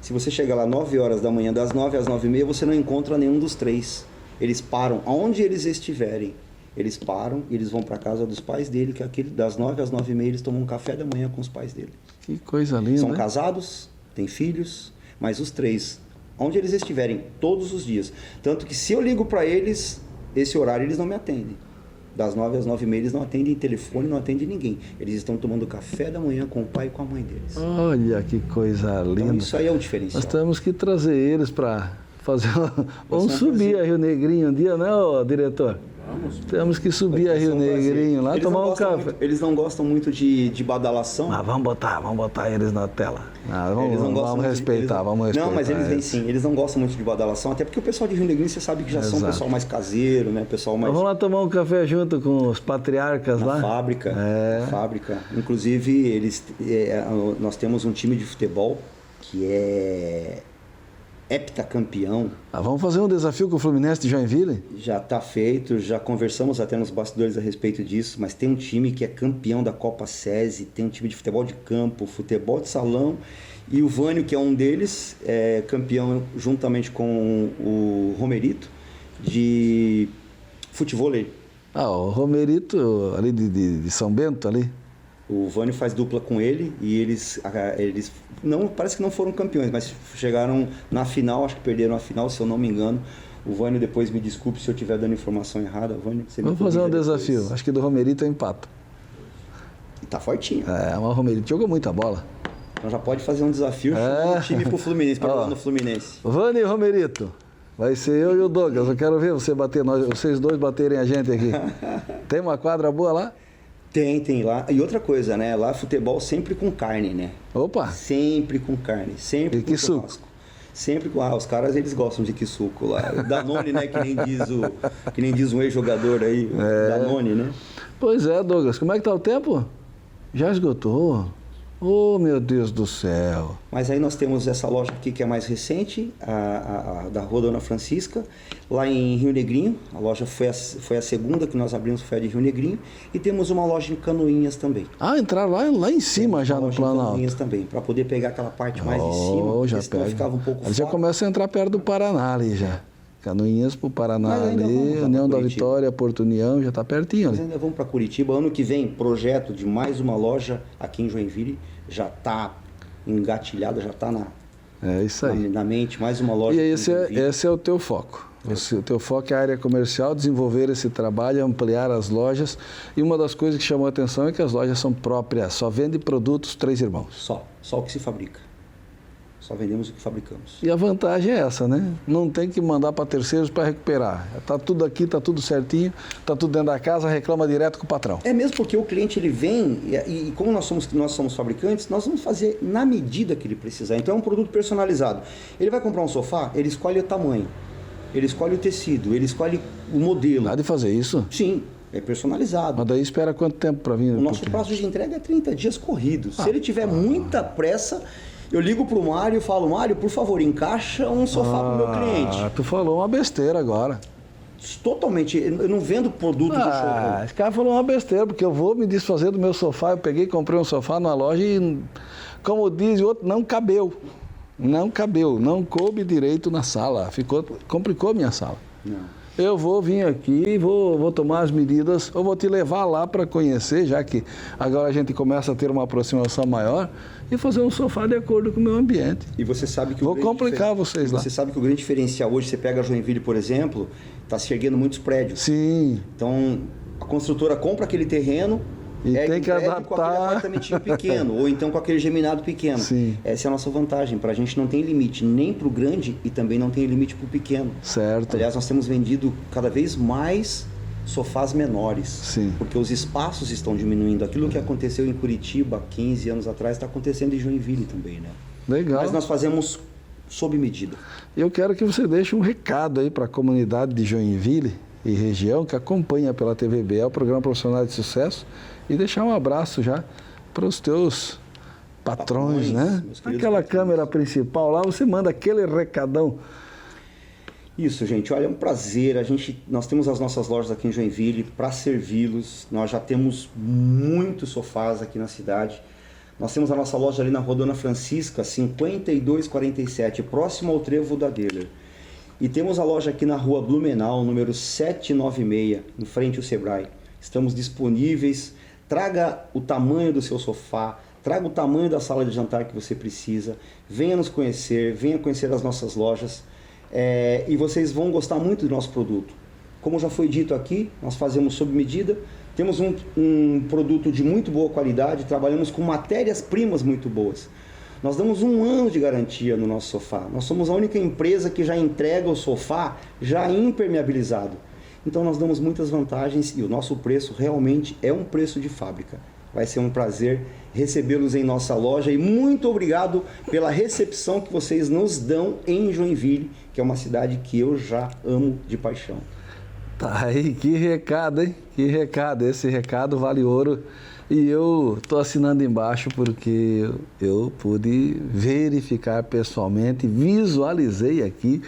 Speaker 2: Se você chegar lá às 9 horas da manhã, das 9 às 9h30, você não encontra nenhum dos 3. Eles param, aonde eles estiverem, eles param e eles vão para casa dos pais dele, que das 9 às 9h30 eles tomam um café da manhã com os pais dele.
Speaker 1: Que coisa linda.
Speaker 2: São casados, têm filhos... Mas os 3, onde eles estiverem, todos os dias. Tanto que se eu ligo para eles, esse horário eles não me atendem. Das 9 às 9h30 eles não atendem telefone, não atendem ninguém. Eles estão tomando café da manhã com o pai e com a mãe deles.
Speaker 1: Olha que coisa linda.
Speaker 2: Então isso aí é o diferencial.
Speaker 1: Nós temos que trazer eles para fazer... Vamos subir a Rio Negrinho um dia, né, ô, diretor? Temos que subir a Rio Negrinho lá, tomar um café.
Speaker 2: Eles não gostam muito de badalação.
Speaker 1: Mas vamos botar eles na tela. Vamos respeitar.
Speaker 2: Não, mas eles vêm sim. Eles não gostam muito de badalação, até porque o pessoal de Rio Negrinho, você sabe que já são um pessoal mais caseiro, né? Pessoal mais...
Speaker 1: Vamos lá tomar um café junto com os patriarcas lá.
Speaker 2: Na fábrica. Inclusive, nós temos um time de futebol que é heptacampeão.
Speaker 1: Vamos fazer um desafio com o Fluminense de Joinville?
Speaker 2: Já está feito, já conversamos até nos bastidores a respeito disso, mas tem um time que é campeão da Copa SESI, tem um time de futebol de campo, futebol de salão, e o Vânio, que é um deles, é campeão juntamente com o Romerito de futevôlei.
Speaker 1: O Romerito, ali de São Bento, ali.
Speaker 2: O Vânio faz dupla com ele e eles não, parece que não foram campeões, mas chegaram na final, acho que perderam a final, se eu não me engano. O Vânio, depois me desculpe se eu estiver dando informação errada. Vânio,
Speaker 1: vamos fazer um desafio, acho que do Romerito é empate.
Speaker 2: E tá fortinho.
Speaker 1: Mas o Romerito jogou muita bola.
Speaker 2: Então já pode fazer um desafio chamando o time pro Fluminense, para jogar no Fluminense.
Speaker 1: Vânio e Romerito. Vai ser eu e o Douglas. Eu quero ver vocês dois baterem a gente aqui. Tem uma quadra boa lá?
Speaker 2: Tem lá. E outra coisa, né? Lá futebol sempre com carne, né?
Speaker 1: Opa!
Speaker 2: Sempre com carne, sempre
Speaker 1: e
Speaker 2: com
Speaker 1: churrasco.
Speaker 2: Sempre com... os caras, eles gostam de quisuco lá. Danone, né? Que nem diz um ex-jogador aí, Danone, né?
Speaker 1: Pois é, Douglas. Como é que tá o tempo? Já esgotou. Oh, meu Deus do céu.
Speaker 2: Mas aí nós temos essa loja aqui que é mais recente, a da Rua Dona Francisca, lá em Rio Negrinho. A loja foi a segunda que nós abrimos, foi a de Rio Negrinho. E temos uma loja em Canoinhas também.
Speaker 1: Entraram lá em cima já no Planalto.
Speaker 2: Em Canoinhas também, para poder pegar aquela parte mais de cima, porque senão ficava um pouco
Speaker 1: fora. Já começa a entrar perto do Paraná ali já. Canoinhas pro Paraná ali, União da Vitória, Porto União, já está pertinho ali.
Speaker 2: Mas ainda vamos para Curitiba. Ano que vem, projeto de mais uma loja aqui em Joinville, já está engatilhado, já está na mente, mais uma loja.
Speaker 1: E esse é o teu foco. O teu foco é a área comercial, desenvolver esse trabalho, ampliar as lojas. E uma das coisas que chamou a atenção é que as lojas são próprias, só vende produtos Três Irmãos.
Speaker 2: Só o que se fabrica. Só vendemos o que fabricamos.
Speaker 1: E a vantagem é essa, né? Não tem que mandar para terceiros para recuperar. Está tudo aqui, está tudo certinho, está tudo dentro da casa, reclama direto com o patrão.
Speaker 2: É mesmo porque o cliente ele vem e como nós somos fabricantes, nós vamos fazer na medida que ele precisar. Então é um produto personalizado. Ele vai comprar um sofá, ele escolhe o tamanho, ele escolhe o tecido, ele escolhe o modelo.
Speaker 1: Dá de fazer isso?
Speaker 2: Sim. É personalizado.
Speaker 1: Mas daí espera quanto tempo para vir?
Speaker 2: O nosso prazo de entrega é 30 dias corridos. Se ele tiver muita pressa, eu ligo pro Mário e falo, Mário, por favor, encaixa um sofá pro meu cliente.
Speaker 1: Tu falou uma besteira agora.
Speaker 2: Totalmente. Eu não vendo produto do showroom.
Speaker 1: Esse cara falou uma besteira, porque eu vou me desfazer do meu sofá. Eu peguei e comprei um sofá na loja e, como diz o outro, não cabeu. Não cabeu. Não coube direito na sala. Complicou a minha sala.
Speaker 2: Não.
Speaker 1: Eu vou vir aqui, vou tomar as medidas, eu vou te levar lá para conhecer, já que agora a gente começa a ter uma aproximação maior, e fazer um sofá de acordo com o meu ambiente.
Speaker 2: E você sabe que
Speaker 1: vou complicar vocês lá.
Speaker 2: Você sabe que o grande diferencial hoje, você pega a Joinville, por exemplo, está se erguendo muitos prédios.
Speaker 1: Sim.
Speaker 2: Então, a construtora compra aquele terreno,
Speaker 1: e tem que adaptar
Speaker 2: com aquele apartamentinho pequeno, ou então com aquele geminado pequeno.
Speaker 1: Sim.
Speaker 2: Essa é a nossa vantagem. Para a gente não tem limite nem para o grande e também não tem limite para o pequeno.
Speaker 1: Certo.
Speaker 2: Aliás, nós temos vendido cada vez mais sofás menores.
Speaker 1: Sim.
Speaker 2: Porque os espaços estão diminuindo. Aquilo que aconteceu em Curitiba 15 anos atrás está acontecendo em Joinville também, né?
Speaker 1: Legal.
Speaker 2: Mas nós fazemos sob medida.
Speaker 1: Eu quero que você deixe um recado aí para a comunidade de Joinville e região que acompanha pela TVB, o programa Profissional de Sucesso, e deixar um abraço já para os teus patrões, né? Aquela câmera principal lá, você manda aquele recadão.
Speaker 2: Isso, gente. Olha, é um prazer. Nós temos as nossas lojas aqui em Joinville para servi-los. Nós já temos muitos sofás aqui na cidade. Nós temos a nossa loja ali na Rua Dona Francisca, 5247, próximo ao Trevo da Deller. E temos a loja aqui na Rua Blumenau, número 796, em frente ao Sebrae. Estamos disponíveis. Traga o tamanho do seu sofá, traga o tamanho da sala de jantar que você precisa. Venha nos conhecer, venha conhecer as nossas lojas. E vocês vão gostar muito do nosso produto. Como já foi dito aqui, nós fazemos sob medida. Temos um produto de muito boa qualidade, trabalhamos com matérias-primas muito boas. Nós damos 1 ano de garantia no nosso sofá. Nós somos a única empresa que já entrega o sofá já impermeabilizado. Então nós damos muitas vantagens e o nosso preço realmente é um preço de fábrica. Vai ser um prazer recebê-los em nossa loja e muito obrigado pela recepção que vocês nos dão em Joinville, que é uma cidade que eu já amo de paixão.
Speaker 1: Tá aí, que recado, hein? Que recado. Esse recado vale ouro. E eu estou assinando embaixo porque eu pude verificar pessoalmente, visualizei aqui,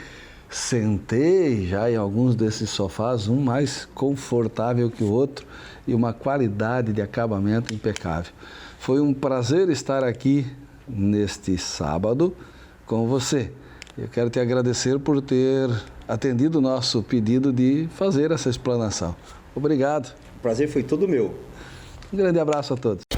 Speaker 1: sentei já em alguns desses sofás, um mais confortável que o outro e uma qualidade de acabamento impecável. Foi um prazer estar aqui neste sábado com você. Eu quero te agradecer por ter atendido o nosso pedido de fazer essa explanação. Obrigado.
Speaker 2: O prazer foi todo meu.
Speaker 1: Um grande abraço a todos.